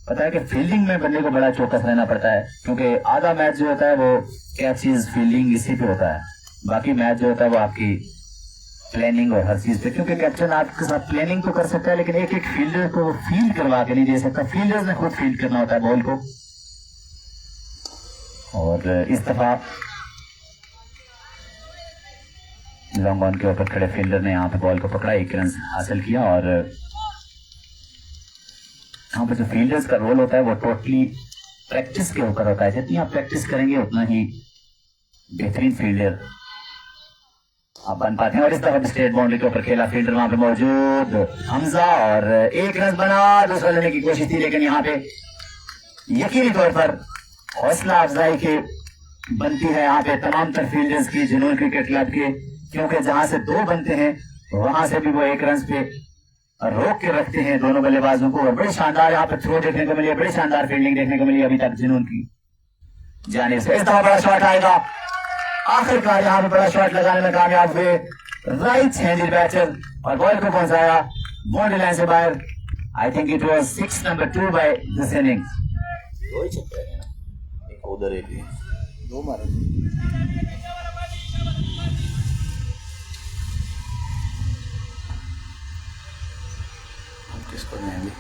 पता है कि फील्डिंग में बंदे को बड़ा चौकस रहना पड़ता है, क्योंकि आधा मैच जो होता है वो क्या चीज फील्डिंग इसी पे होता है, बाकी मैच जो होता है वो आपकी प्लानिंग और हर चीज पे, क्योंकि कैप्टन आपके साथ प्लानिंग तो कर सकता है लेकिन एक एक फील्डर को फील्ड करवा के नहीं दे सकता, फील्डर्स ने खुद फील्ड करना होता है बॉल को। और इस दफा लॉन्ग ऑन के ऊपर खड़े फील्डर ने यहाँ पे बॉल को पकड़ा, एक रन हासिल किया। और यहाँ पे जो फील्डर्स का रोल होता है वो टोटली प्रैक्टिस के ऊपर होता है, जितनी आप प्रैक्टिस करेंगे उतना ही बेहतरीन फील्डर आप बन पाते हैं। और इस दफा स्टेट बाउंड्री के ऊपर खेला फील्डर वहां पे मौजूद हमजा, और एक रन बना, दूसरा लेने की कोशिश थी, लेकिन यहाँ पे यकीनी तौर पर हौसला अफजाई की बनती है यहाँ पे तमाम तर फील्डर्स की जुनून क्रिकेट क्लब के, क्योंकि जहां से दो बनते हैं वहां से भी वो एक रन पे रोक के रखते हैं दोनों बल्लेबाजों को। और बड़ी शानदार यहाँ पे थ्रो देखने को मिली है, बड़ी शानदार फील्डिंग देखने को मिली अभी तक जुनून की जाने से। इस दफा बड़ा शॉट आएगा, आखिरकार यहाँ पे बड़ा शॉट लगाने में कामयाब हुए राइट हैंडेड बैटर और बॉल को पहुंचाया बाउंड्री लाइन से बाहर। I think it was 6 number 2 by this inning. दो ही छक्के हैं ना, एक उधर एक ही, दो मारे। हम किसको देंगे?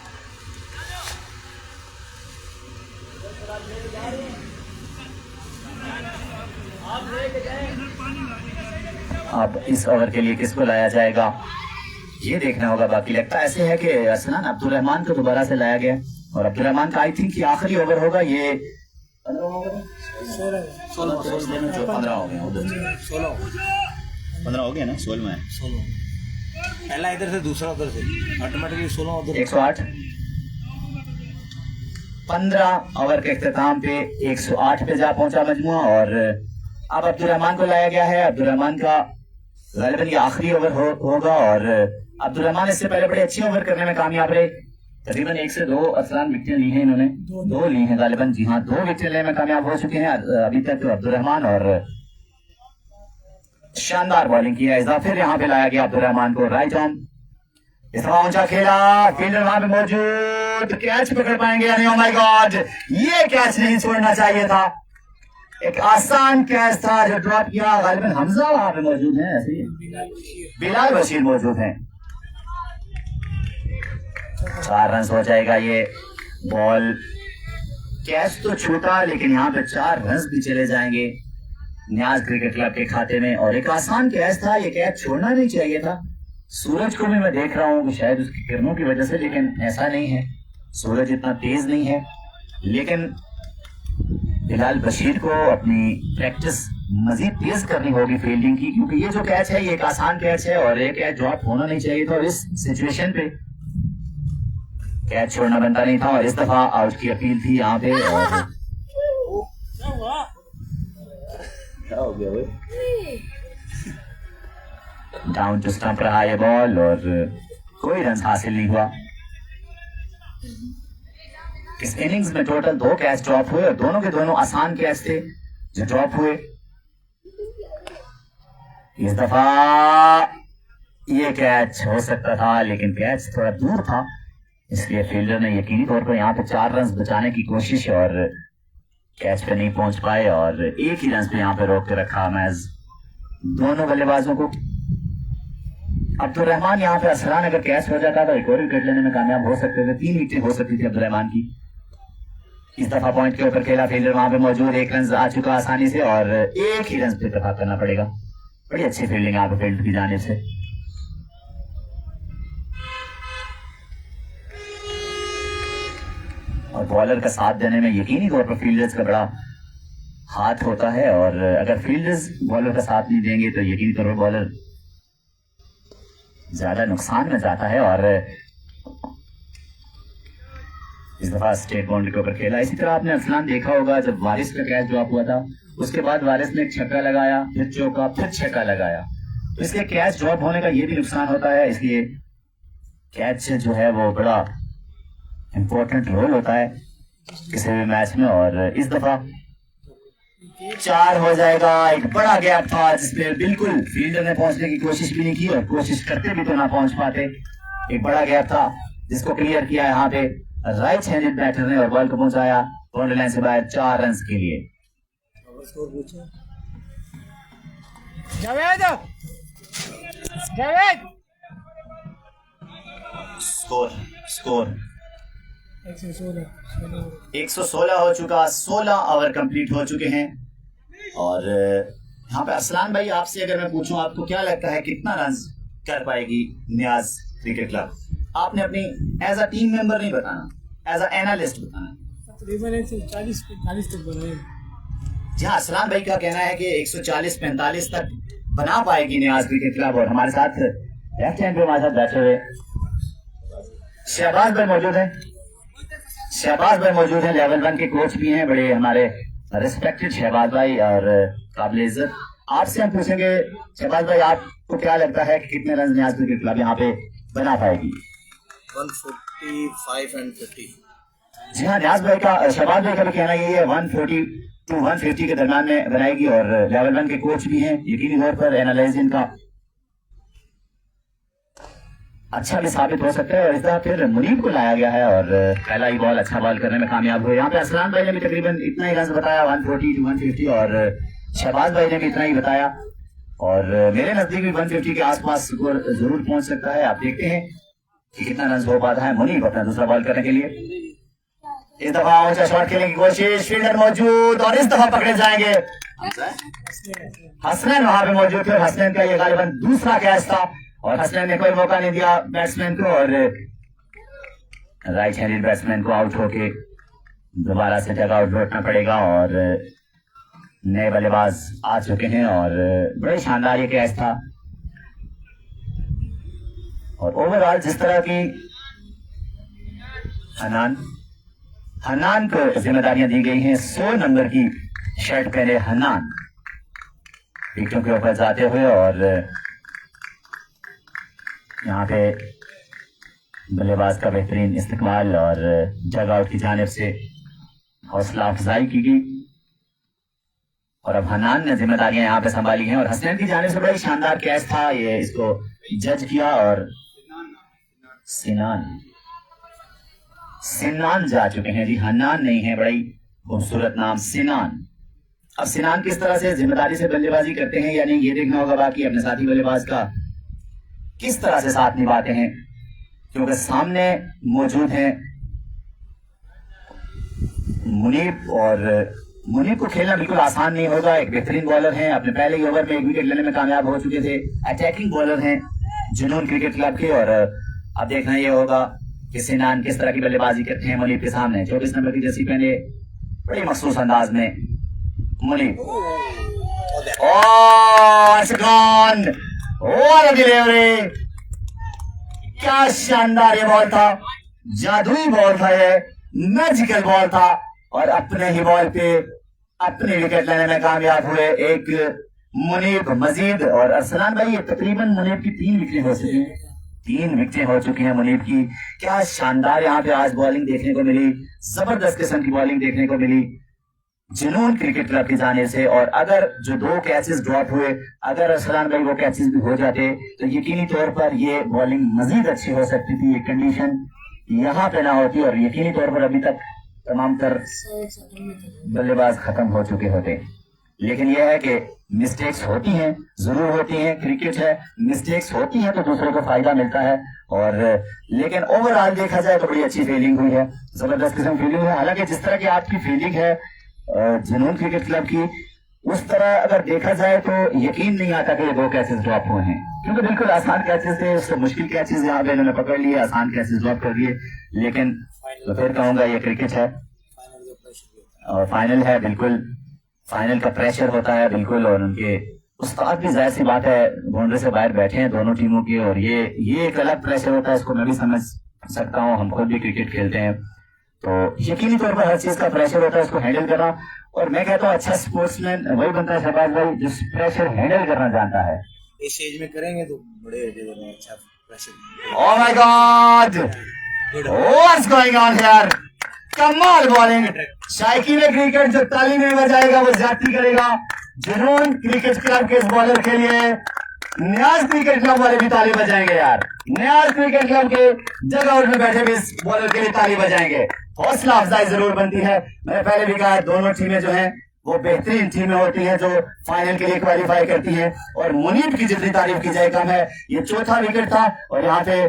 अब इस ओवर के लिए किसको लाया जाएगा ये देखना होगा। बाकी लगता है ऐसे है कि असलान अब्दुल रहमान को दोबारा से लाया गया और अब्दुल रहमान का आई थिंक ये आखिरी ओवर होगा। ये 15 हो गए, 15 हो गए उधर, 15 हो गया ना, 16 में 16 पहला इधर से दूसरा उधर से ऑटोमेटिकली 16 उधर 108। 15 ओवर के इख्तिताम पे 108 पे जा पहुंचा मजमुआ और अब अब्दुल रहमान को लाया गया है। अब्दुल रहमान का गालिबन ये आखिरी ओवर होगा और अब्दुल रहमान इससे पहले बड़े अच्छे ओवर करने में कामयाब रहे। तकरीबन 1 से 2 अफसान विकेटें ली हैं इन्होंने, 2 ली हैं गालिबन, जी हाँ 2 विकेट लेने में कामयाब हो चुके हैं अभी तक तो अब्दुल रहमान। और शानदार बॉलिंग की है, इस बार फिर यहाँ पे लाया गया अब्दुल रहमान को राइट आर्म। इस बार ऊंचा खेला, फील्डर वहां पे मौजूद, कैच पकड़ पाएंगे या नहीं? ओह माय गॉड, ये कैच नहीं छोड़ना चाहिए था, एक आसान कैच था जो ड्रॉप किया। गालिबन हमजा वहां पे मौजूद है, ऐसे ही बिलाल बशीर मौजूद हैं। 4 रन हो जाएगा ये बॉल, कैच तो छूटा लेकिन यहाँ पे 4 रन भी चले जाएंगे न्याज क्रिकेट क्लब के खाते में। और एक आसान कैच था, ये कैच छोड़ना नहीं चाहिए था। सूरज को भी मैं देख रहा हूँ कि शायद उसकी किरणों की वजह से, लेकिन ऐसा नहीं है, सूरज इतना तेज नहीं है। लेकिन बिलाल बशीर को अपनी प्रैक्टिस मजीद तेज करनी होगी फील्डिंग की, क्योंकि ये जो कैच है ये एक आसान कैच है और ये कैच ड्रॉप होना नहीं चाहिए था। और इस सिचुएशन पे कैच छोड़ना बनता नहीं था और इस दफा आउट की अपील थी यहाँ पे। और क्या हो गया भाई? डाउन टू स्टंप रहा ये बॉल और कोई रन हासिल नहीं हुआ। इस इनिंग्स में टोटल 2 कैच ड्रॉप हुए और दोनों के दोनों आसान कैच थे जो ड्रॉप हुए। इस दफा ये कैच हो सकता था लेकिन कैच थोड़ा दूर था इसलिए फील्डर ने यकीनी तौर पर यहाँ पे 4 रन बचाने की कोशिश और कैच पे नहीं पहुंच पाए और एक ही रन पे यहाँ पे रोक के रखा मैच दोनों बल्लेबाजों को। अब्दुल-रहमान यहाँ पे असरान अगर कैच हो जाता तो एक और विकेट लेने में कामयाब हो सकते थे, 3 विकेट हो सकती थी अब्दुल-रहमान की। इस दफा पॉइंट के ऊपर खेला फील्डर वहां पे मौजूद, 1 रन आ चुका आसानी से और एक ही रन पे इत्तेफाक करना पड़ेगा। बड़ी अच्छी फील्डिंग यहाँ पे फील्ड की जानिब से। और बॉलर का साथ देने में यकीनी तौर पर फील्डर्स का बड़ा हाथ होता है और अगर फील्डर्स बॉलर का साथ नहीं देंगे तो यकीनी तौर पर बॉलर ज्यादा नुकसान में जाता है। और इस दफा स्टेट बाउंड्री के ऊपर खेला। इसी तरह आपने अफलान देखा होगा जब वारिस का कैच ड्रॉप हुआ था, उसके बाद वारिस ने एक छक्का लगाया, फिर चौका, फिर छक्का लगाया। तो इसके कैच ड्रॉप होने का ये भी नुकसान होता है, इसलिए कैच जो है वो बड़ा इंपॉर्टेंट रोल होता है किसी भी मैच में। और इस दफा 4 हो जाएगा। एक बड़ा गैप था जिसमें बिल्कुल फील्डर ने पहुंचने की कोशिश भी नहीं की और कोशिश करते भी तो ना पहुंच पाते। एक बड़ा गैप था जिसको क्लियर किया यहाँ पे राइट हैंडेड बैटर ने और बॉल को पहुंचाया बाउंड्री लाइन से बाहर 4 रन के लिए। स्कोर 116 हो चुका, 16 ओवर कंप्लीट हो चुके हैं। और यहाँ पे अरसलान भाई आपसे अगर मैं पूछूं आपको क्या लगता है कितना रन कर पाएगी नियाज क्रिकेट क्लब? आपने अपनी एज अ टीम मेंबर नहीं बताना, एज अ एनालिस्ट बताना। तकरीबन 140-45 तक बनाएंगे। जी हाँ, अरसलान भाई का कहना है कि 140-45 तक बना पाएगी नियाज क्रिकेट क्लब। और हमारे साथ लेफ्ट हैंड पे हमारे साथ बैठे हुए शहबाज भाई मौजूद हैं। शहबाज भाई मौजूद हैं, लेवल 1 के कोच भी हैं, बड़े हमारे रिस्पेक्टेड शहबाज भाई और काबिल इज्जत। आपसे हम पूछेंगे शहबाज भाई आपको क्या लगता है कि कितने रन नियाज क्रिकेट क्लब यहाँ पे बना पाएगी? 145 and 50। जी हाँ, नियाज भाई का शहबाज भाई का भी कहना यही है 140 to 150 के दरम्यान में बनाएगी। और लेवल 1 के कोच भी हैं, यकीनी तौर पर एनालाइज इनका अच्छा भी साबित हो सकता है। और इस दफा फिर मुनीब को लाया गया है और पहला ही बॉल अच्छा बॉल करने में कामयाब हुए। यहाँ पे अरसलान भाई ने भी तकरीबन इतना ही रन बताया 140 to 150 और शहबाज भाई ने भी इतना ही बताया। और मेरे नजदीक भी 150 के आसपास स्कोर जरूर पहुंच सकता है। आप देखते हैं कि कितना रन हो पाता है मुनीब अपना दूसरा बॉल करने के लिए। इस दफा ऊंचा शॉट खेलने की कोशिश, फील्डर मौजूद और इस दफा पकड़े जाएंगे। हसनैन वहां पे मौजूद थे और हसनैन का ये गालिबन दूसरा कैच था और हसनैन ने कोई मौका नहीं दिया बैट्समैन को और राइट हैंडेड बैट्समैन को आउट होके दोबारा से जगह आउट लौटना पड़ेगा। और नए बल्लेबाज आ चुके हैं और बड़े शानदार ये कैच था। और ओवरऑल जिस तरह की हनान को जिम्मेदारियां दी गई हैं, 100 नंबर की शर्ट पहने हनान विकेटों के ऊपर जाते हुए और यहाँ पे बल्लेबाज का बेहतरीन इस्तेमाल और जग आउट की जानिब से हौसला अफजाई की गई। और अब हनान ने जिम्मेदारियां यहाँ पे संभाली हैं और हसनैन की जानिब से बड़ी शानदार कैच था, ये इसको जज किया और सिनान जा चुके हैं जी, हनान नहीं है, बड़ी खूबसूरत नाम सिनान। अब सिनान किस तरह से जिम्मेदारी से बल्लेबाजी करते हैं यानी ये देखना होगा बाकी अपने साथी बल्लेबाज का किस तरह से साथ निभाते हैं, क्योंकि सामने मौजूद हैं मुनीब और मुनीब को खेलना बिल्कुल आसान नहीं होगा। एक बेहतरीन बॉलर हैं, अपने पहले ही ओवर में 1 विकेट लेने में कामयाब हो चुके थे, अटैकिंग बॉलर हैं जुनून क्रिकेट क्लब के। और अब देखना ये होगा कि सिनान किस तरह की बल्लेबाजी करते हैं मुनीब के सामने। 24 नंबर की जर्सी पहने बड़े मखसूस अंदाज में मुनीब डिलीवरी, क्या शानदार ये बॉल था, जादुई बॉल था, ये मैजिकल बॉल था और अपने ही बॉल पे अपने विकेट लेने में कामयाब हुए एक मुनीब मजीद। और अरसलान भाई ये तकरीबन मुनीब की 3 विकेटें हो चुकी हैं, 3 विकेटें हो चुकी हैं मुनीब की। क्या शानदार यहाँ पे आज बॉलिंग देखने को मिली, जबरदस्त किस्म की बॉलिंग देखने को मिली जुनून क्रिकेट क्लब की जाने से। और अगर जो 2 कैचेस ड्रॉप हुए, अगर अरसलान भाई वो कैचेस भी हो जाते तो यकीनी तौर पर ये बॉलिंग मजीद अच्छी हो सकती थी। ये कंडीशन यहाँ पे ना होती और यकीनी तौर पर अभी तक तमाम तर 198 तक। बल्लेबाज खत्म हो चुके होते। लेकिन यह है कि मिस्टेक्स होती हैं, जरूर होती हैं, क्रिकेट है, मिस्टेक्स होती हैं तो दूसरे को फायदा मिलता है। और लेकिन ओवरऑल देखा जाए तो बड़ी अच्छी फील्डिंग हुई है, जबरदस्त किस्म फील्डिंग है। हालांकि जिस तरह की आपकी फील्डिंग है जुनून क्रिकेट क्लब की, उस तरह अगर देखा जाए तो यकीन नहीं आता कि ये 2 कैचेस ड्रॉप हुए हैं, क्योंकि बिल्कुल आसान कैचेस थे। उससे मुश्किल कैचेस यहाँ पे इन्होंने पकड़ लिए, आसान कैचेस ड्रॉप कर दिए। लेकिन तो फिर कहूंगा ये क्रिकेट है फाइनल का प्रेशर और फाइनल है, बिल्कुल फाइनल का प्रेशर होता है बिल्कुल। और उनके उस्ताद भी जाहिर सी बात है बाउंड्री से बाहर बैठे हैं दोनों टीमों के, और ये एक अलग प्रेशर होता है, इसको मैं भी समझ सकता हूँ, हम खुद भी क्रिकेट खेलते हैं तो यकीनी तौर पर हर चीज का प्रेशर होता है, उसको हैंडल करना। और मैं कहता हूँ अच्छा स्पोर्ट्समैन वही बनता है शहबाज भाई जो प्रेशर हैंडल करना जानता है। इस एज में करेंगे तो बड़े हो जाएंगे, अच्छा pressure. Oh my God, what's going on here, कमाल बॉलिंग। शायकीन क्रिकेट जो ताली में बजाएगा वो ज्यादती करेगा। जुनून क्रिकेट क्लब के इस बॉलर के लिए न्याज क्रिकेट क्लब वाले भी ताली बजाएंगे यार। न्याज क्रिकेट क्लब के जगह आउट में बैठे भी इस बॉलर के लिए ताली बजाएंगे। हौसला अफजाई जरूर बनती है। मैंने पहले भी कहा दोनों टीमें जो हैं वो बेहतरीन टीमें होती हैं जो फाइनल के लिए क्वालिफाई करती हैं। और मुनीब की जितनी तारीफ की जाए कम है। ये चौथा विकेट था और यहाँ पे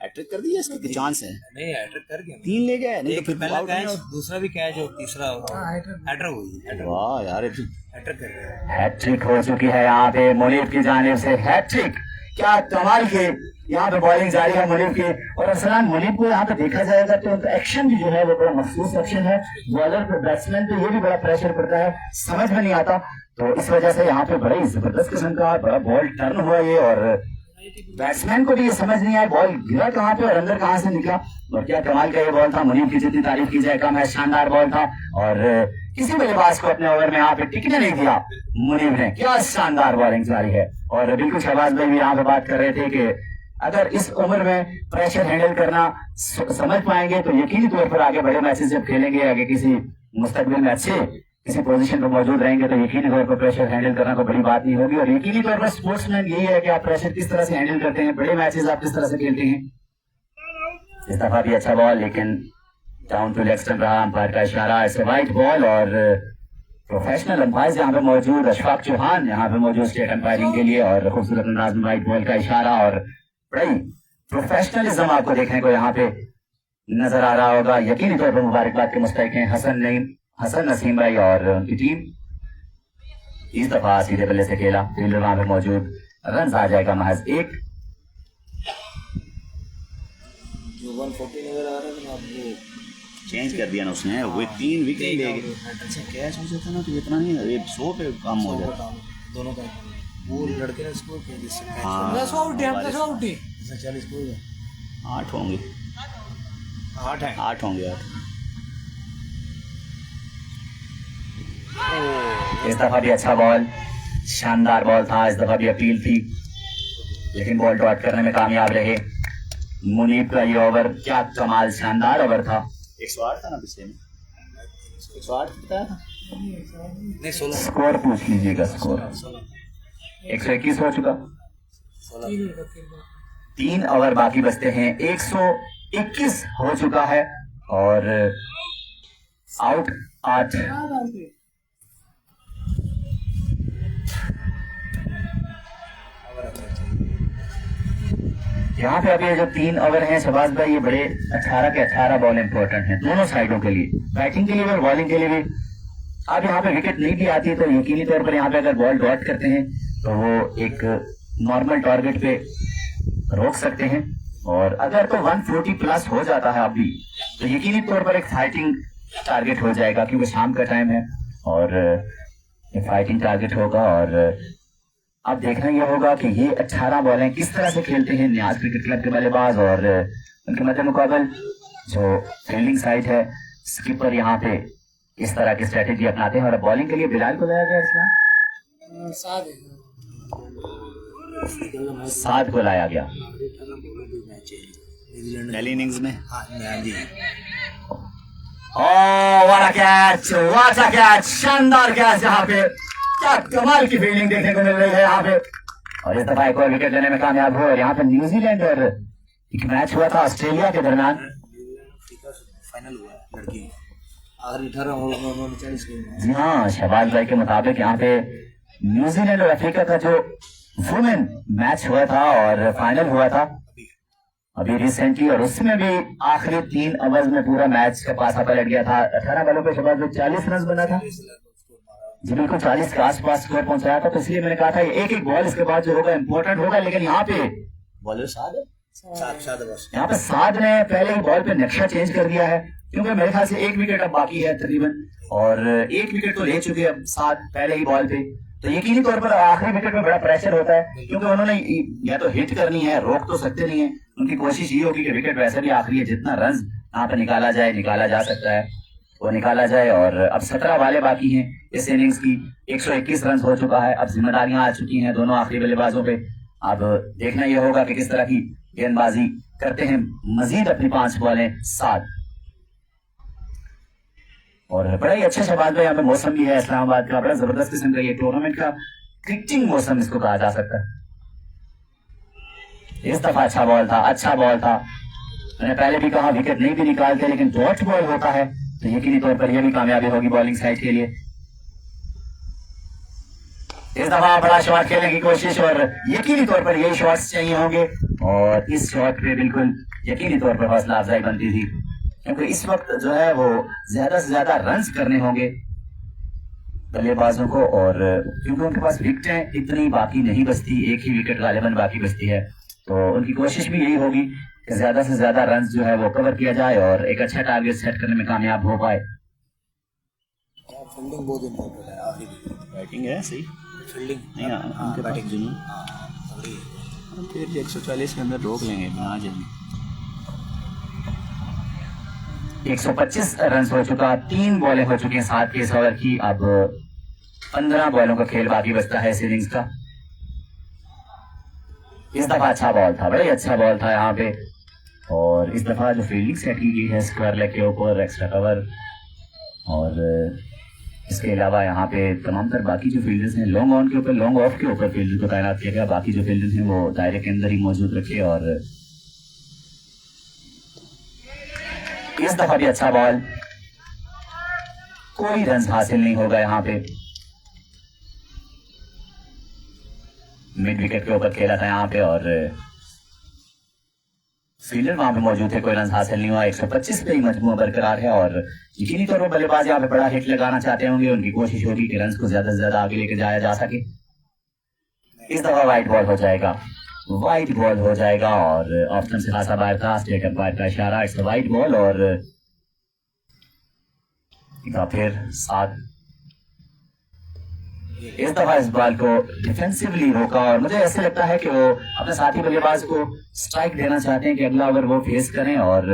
हैट्रिक कर दिया, इसकी चांस है। नहीं हैट्रिक कर गया, 3 ले गए, नहीं तो फिर पहला out कैच नहीं दूसरा भी कैच और तीसरा हैट्रिक हुई। होगा। वाह यार, हैट्रिक कर गया। हैट्रिक हो चुकी है यहाँ पे मुनीब की जानिब से। हैट्रिक, क्या कमाल की यहाँ पे बॉलिंग जारी है मुनीब की। और अफसरान मुनीब को यहाँ पे देखा जाएगा तो उनका एक्शन भी जो है वो बड़ा मखसूस एक्शन है। बॉलर पे बैट्समैन पे ये भी बड़ा प्रेशर पड़ता है, समझ में नहीं आता। तो इस वजह से यहाँ पे बड़ा ही जबरदस्त किस्म का बड़ा बॉल टर्न हुआ ये, और बैट्समैन को भी ये समझ नहीं आया बॉल गिरा कहाँ पे और अंदर कहाँ से निकला। और क्या कमाल का ये बॉल था, मुनीब की जितनी तारीफ की जाए कम है, शानदार बॉल था। और किसी बल्लेबाज को अपने ओवर में यहाँ पे टिकने नहीं दिया मुनीब ने, क्या शानदार बॉलिंग जारी है। और बिल्कुल शहबाज भाई भी यहाँ पे बात कर रहे थे कि अगर इस उम्र में प्रेशर हैंडल करना समझ पाएंगे तो यकीनी तौर पर आगे बड़े मैचेस जब खेलेंगे, आगे किसी मुस्तकबिल में अच्छे किसी पोजीशन पर मौजूद रहेंगे तो यकीनी तौर पर प्रेशर हैंडल करना कोई बड़ी बात नहीं होगी। और यकीनी तौर पर स्पोर्ट्समैन यही है कि आप प्रेशर किस तरह से हैंडल करते हैं, बड़े मैचेस आप किस तरह से खेलते हैं। इस दफा भी अच्छा बॉल, लेकिन डाउन टू लेग स्टंप रहा, अंपायर का इशारा, इसे वाइट बॉल। और प्रोफेशनल अंपायर यहाँ पे मौजूद अशफाक चौहान यहाँ पे मौजूद स्टेट अंपायरिंग के लिए, और खूबसूरत अंदाज में वाइट बॉल का इशारा। और बड़ी प्रोफेशनलिज्म आपको देखने को यहाँ पे नजर आ रहा होगा। यकीनी तौर पर मुबारकबाद के मुस्तहिक हैं हसन नसीम भाई और उनकी टीम। इस दफा सीधे बल्ले से खेला, फील्डर वहां पे मौजूद, रन आ जाएगा महज 1। जो 140 नजर आ रहा है ना आपको, चेंज कर दिया ना उसने, वो 3 विकेट ले गए। अच्छा कैच हो जाता ना तो इतना नहीं, ये 100 पे काम हो जाता। दोनों का वो लड़के ने स्कोर किया जिससे कैच हाँ। 10 आउट है, 10 आउट है। 40 स्कोर हुआ। 8 होंगे, 8 है। 8 होंगे 8। इस दफा भी अच्छा बॉल, शानदार बॉल था। इस दफा भी अपील थी लेकिन बॉल डॉट करने में कामयाब रहे मुनीब का ये ओवर। क्या कमाल शानदार ओवर था। 108 था ना पिछले में, 108 बताया था। नहीं 16 स्कोर पूछ लीजिएगा, स्कोर 121 हो चुका। 3 ओवर बाकी बचते हैं, 121 हो चुका है और आउट 8। यहाँ पे अभी जो 3 ओवर हैं शहबाज भाई, ये बड़े 18 के 18 बॉल इंपॉर्टेंट हैं दोनों साइडों के लिए, बैटिंग के लिए भी और बॉलिंग के लिए भी। अब यहाँ पे विकेट नहीं भी आती तो यकीनी तौर पर यहाँ पे अगर बॉल डॉट करते हैं तो वो एक नॉर्मल टारगेट पे रोक सकते हैं। और अगर तो 140 प्लस हो जाता है अभी तो यकीनी तौर पर एक फाइटिंग टारगेट हो जाएगा, क्योंकि शाम का टाइम है और एक फाइटिंग टारगेट होगा। और अब देखना यह होगा कि ये 18 बॉलें किस तरह से खेलते हैं न्याज क्रिकेट क्लब के बल्लेबाज, और उनके मध्य मुकाबल जो फील्डिंग साइड है स्किपर यहाँ पे इस तरह की स्ट्रेटेजी अपनाते हैं। और बॉलिंग के लिए बिलाल को लाया गया, इस्लाम साद को लाया गया पहली इनिंग्स में। हाँ जी। व्हाट अ कैच, शानदार कैच। यहाँ पे क्या कमाल की फील्डिंग देखने को मिल रही है यहाँ पे। और इस दफा एक और विकेट लेने में कामयाब हुए। और यहाँ पे न्यूजीलैंड और एक मैच हुआ था ऑस्ट्रेलिया के दरमियान, फाइनल हुआ है लड़की आखिरी 18 ओवर में उन्होंने 40 गेंद जी हाँ, शहबाज भाई के मुताबिक यहाँ पे न्यूजीलैंड और अफ्रीका का जो वुमेन मैच हुआ था और फाइनल हुआ था अभी रिसेंटली, और उसमें भी आखिरी 3 ओवर्स में पूरा मैच का पासा पलट गया था। 18 बॉलों पे शहबाज भाई 40 रन बना था जी, बिल्कुल 40 के आसपास स्कोर पहुंचाया था। तो इसलिए मैंने कहा था एक एक बॉल इसके बाद जो होगा इम्पोर्टेंट होगा। लेकिन यहाँ पे बॉलर साद है, यहाँ पे साद ने पहले ही बॉल पे नक्शा चेंज कर दिया है, क्योंकि मेरे ख्याल से 1 विकेट अब बाकी है तकरीबन, और 1 विकेट तो ले चुके हैं अब साद पहले ही बॉल पे। तो यकीनी तौर पर आखिरी विकेट में बड़ा प्रेशर होता है, क्योंकि उन्होंने या तो हिट करनी है, रोक तो सकते नहीं है। उनकी कोशिश ये होगी कि विकेट वैसे भी आखिरी है, जितना रन यहाँ पे निकाला जा सकता है वो निकाला जाए। और अब 17 वाले बाकी हैं इस इनिंग्स की, 121 रन हो चुका है। अब जिम्मेदारियां आ चुकी हैं दोनों आखिरी बल्लेबाजों पे। अब देखना यह होगा कि किस तरह की गेंदबाजी करते हैं मजीद अपनी 5 बॉलें 7। और बड़ा ही अच्छा शहबाज भाई यहाँ पे मौसम भी है इस्लामाबाद का, बड़ा जबरदस्त किस्म का ये टूर्नामेंट का क्रिकेटिंग मौसम इसको कहा जा सकता है। इस दफा अच्छा बॉल था। मैंने पहले भी कहा विकेट नहीं भी निकालते, लेकिन डॉट बॉल होता है तो यकीनी तौर पर यह भी कामयाबी होगी बॉलिंग साइड के लिए। इस दफा बड़ा शॉट खेलने की कोशिश, और यकीनी तौर पर यही शॉट्स चाहिए होंगे। और इस शॉट पे बिल्कुल यकीनी तौर पर हौसला अफजाई बनती थी, क्योंकि इस वक्त जो है वो ज्यादा से ज्यादा रन्स करने होंगे बल्लेबाजों को, और क्योंकि उनके पास विकेटें इतनी बाकी नहीं बचती, एक ही विकेट गालिबन बाकी बचती है। तो उनकी कोशिश भी यही होगी कि ज्यादा से ज्यादा रन्स जो है वो कवर किया जाए और एक अच्छा टारगेट सेट करने में कामयाब हो पाए। फील्डिंग बहुत इम्पोर्टेंट है आखिरी बैटिंग है सही, फील्डिंग नहीं उनके पास जुनून, फिर 140 के अंदर रोक लेंगे ना जल्दी। 125 रन हो चुका, 3 बॉलें हो चुकी हैं 7 के इस ओवर की। अब 15 बॉलों का खेल बाकी बचता है इस इनिंग्स का। इस दफा अच्छा बॉल था, बड़ा ही अच्छा बॉल था यहाँ पे। और इस दफा जो फील्डिंग सेट की गई है स्क्वायर लेग के ऊपर, एक्स्ट्रा कवर, और इसके अलावा यहाँ पे तमाम तर बाकी जो फील्डर्स हैं लॉन्ग ऑन के ऊपर, लॉन्ग ऑफ के ऊपर फील्डर को तैनात किया गया। बाकी जो फील्डर्स हैं वो दायरे के अंदर ही मौजूद रखे। और इस दफा भी अच्छा बॉल, कोई रन हासिल नहीं होगा यहाँ पे। मिड विकेट के ऊपर खेला था यहाँ पे, और फील्डर वहां पे मौजूद थे, कोई रन हासिल नहीं हुआ। 125 पे ही मजमूआ बरकरार है, और यकीनी तौर पर बल्लेबाज यहाँ पे बड़ा हिट लगाना चाहते होंगे। उनकी कोशिश होगी कि रन को ज्यादा से ज्यादा आगे लेके जाया जा सके। इस दफा वाइट बॉल हो जाएगा, और ऑप्शन से खासा बाहर था, स्टेट अंपायर का इशारा, इट्स वाइट बॉल। और फिर 7। इस दफा इस बॉल को डिफेंसिवली रोका, और मुझे ऐसे लगता है कि वो अपने साथी बल्लेबाज को स्ट्राइक देना चाहते हैं कि अगला ओवर वो फेस करें, और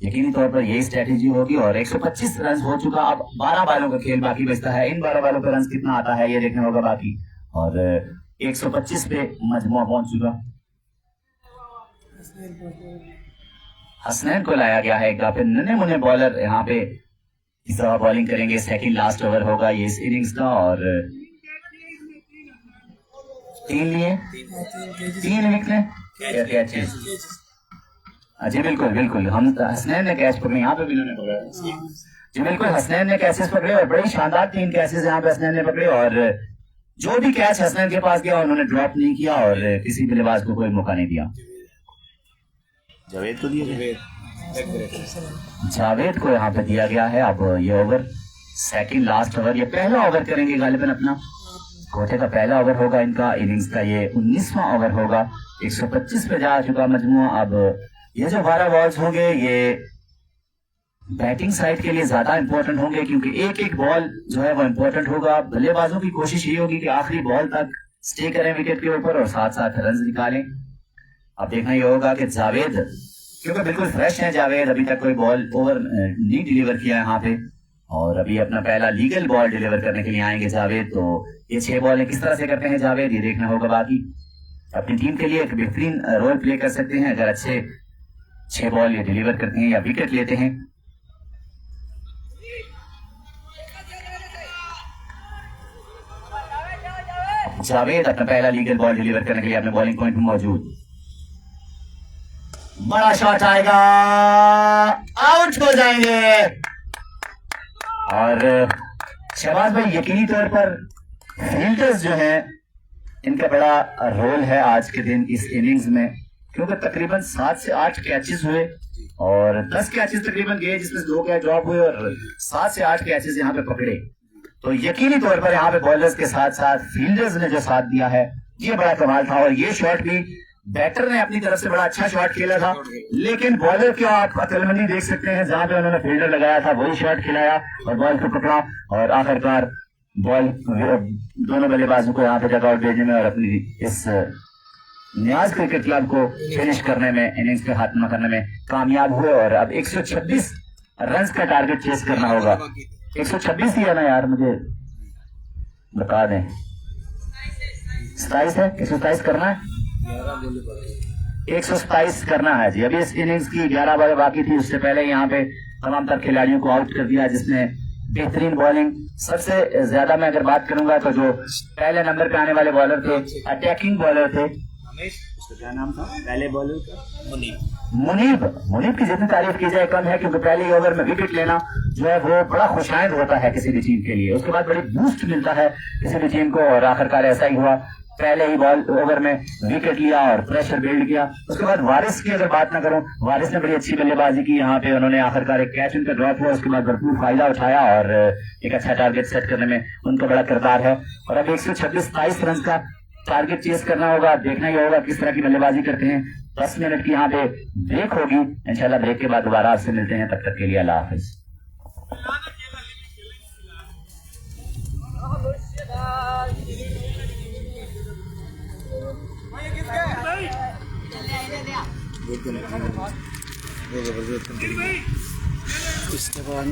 यकीनी तौर पर यही स्ट्रेटेजी होगी। और 125 रन हो चुका, अब 12 बालों का खेल बाकी बचता है। इन 12 बालों पर रन कितना आता है ये देखना होगा बाकी। और 125 पे मजमुआ पहुंच चुका। हसनैन को लाया गया है एक बार फिर, नन्हे मुन्ने बॉलर यहाँ पे इस दफा बॉलिंग करेंगे। सेकंड लास्ट ओवर होगा ये इस इनिंग्स का, और 3 लिए 3 विकेट जी बिल्कुल हम हसनैन ने कैच पकड़े, यहाँ पे भी उन्होंने पकड़ा जी बिल्कुल। हसनैन ने कैचेस पकड़े, और बड़े शानदार 3 कैचेस यहाँ पे हसनैन ने पकड़े, और जो भी कैच हसनैन के पास गया उन्होंने ड्रॉप नहीं किया, और किसी बल्लेबाज को कोई मौका नहीं दिया। जावेद को दिया, जावेद को यहाँ पे दिया गया है। अब ये ओवर सेकंड लास्ट ओवर, ये पहला ओवर करेंगे गालिबन अपना, कोटे का पहला ओवर होगा इनका इनिंग्स का, ये 19वां ओवर होगा। 125 पे जा चुका मजमुआ। अब ये जो 12 बॉल्स होंगे ये बैटिंग साइड के लिए ज्यादा इंपॉर्टेंट होंगे, क्योंकि एक एक बॉल जो है वो इंपॉर्टेंट होगा। बल्लेबाजों की कोशिश ये होगी कि आखिरी बॉल तक स्टे करें विकेट के ऊपर और साथ साथ रन निकालें। अब देखना ये होगा कि जावेद, क्योंकि बिल्कुल फ्रेश है जावेद, अभी तक कोई बॉल ओवर नहीं डिलीवर किया यहाँ पे, और अभी अपना पहला लीगल बॉल डिलीवर करने के लिए आएंगे जावेद। तो ये 6 बॉलें किस तरह से करते हैं जावेद, ये देखना होगा बाकी। अपनी टीम के लिए एक बेहतरीन रोल प्ले कर सकते हैं अगर अच्छे 6 बॉल ये डिलीवर करते हैं या विकेट लेते हैं। जावेद अपना पहला लीगल बॉल डिलीवर करने के लिए अपने बॉलिंग पॉइंट में मौजूद। बड़ा शॉट आएगा, आउट हो जाएंगे। और शहबाज भाई यकीनी तौर पर फील्डर्स जो हैं इनका बड़ा रोल है आज के दिन इस इनिंग्स में, क्योंकि तकरीबन 7 से 8 कैचेस हुए और 10 कैचेस तकरीबन गए जिसमें 2 कैच ड्रॉप हुए और 7 से 8 कैचेस यहाँ पे पकड़े। तो यकीनी तौर पर यहाँ पे बॉलर्स के साथ साथ फील्डर्स ने जो साथ दिया है ये बड़ा कमाल था। और ये शॉट भी बैटर ने अपनी तरफ से बड़ा अच्छा शॉट खेला था, लेकिन बॉलर की आप अक्लमंदी देख सकते हैं, जहां पे उन्होंने फील्डर लगाया था वही शॉट खिलाया और बॉल को पकड़ा और आखिरकार बॉल दोनों बल्लेबाजों को यहाँ पे डगआउट भेजने में और अपनी इस न्याज क्रिकेट क्लब को फिनिश करने में, इनिंग्स का खात्मा करने में कामयाब हुए। और अब 126 रन का टारगेट चेस करना होगा। 126 ही है ना यार, मुझे बता दें। 27 है, 127 करना है, 127 करना है जी। अभी इस इनिंग्स की 11 बॉलें बाकी थी, उससे पहले यहाँ पे तमाम तर खिलाड़ियों को आउट कर दिया, जिसमें बेहतरीन बॉलिंग सबसे ज्यादा मैं अगर बात करूंगा तो जो पहले नंबर पे आने वाले बॉलर थे, अटैकिंग बॉलर थे, उसका क्या नाम था पहले बॉलर का? मुनीब की जितनी तारीफ की जाए कम है, क्योंकि पहले ओवर में विकेट लेना जो है वो बड़ा खुशाइंद होता है किसी भी टीम के लिए, उसके बाद बड़ी बूस्ट मिलता है किसी भी टीम को। और आखिरकार ऐसा ही हुआ, पहले ही बॉल ओवर में विकेट लिया और प्रेशर बिल्ड किया। उसके बाद वारिस की अगर बात ना करूं, वारिस ने बड़ी अच्छी बल्लेबाजी की, यहाँ पे उन्होंने आखिरकार एक कैच उनका ड्रॉप हुआ, उसके बाद भरपूर फायदा उठाया और एक अच्छा टारगेट सेट करने में उनका बड़ा किरदार है। और अब 126-27 रन का टारगेट चेस करना होगा, देखना ही होगा किस तरह की बल्लेबाजी करते हैं। 10 मिनट की यहाँ पे ब्रेक होगी, इंशाल्लाह ब्रेक के बाद दोबारा आपसे मिलते हैं, तब तक के लिए अल्लाह हाफिज। इसके बाद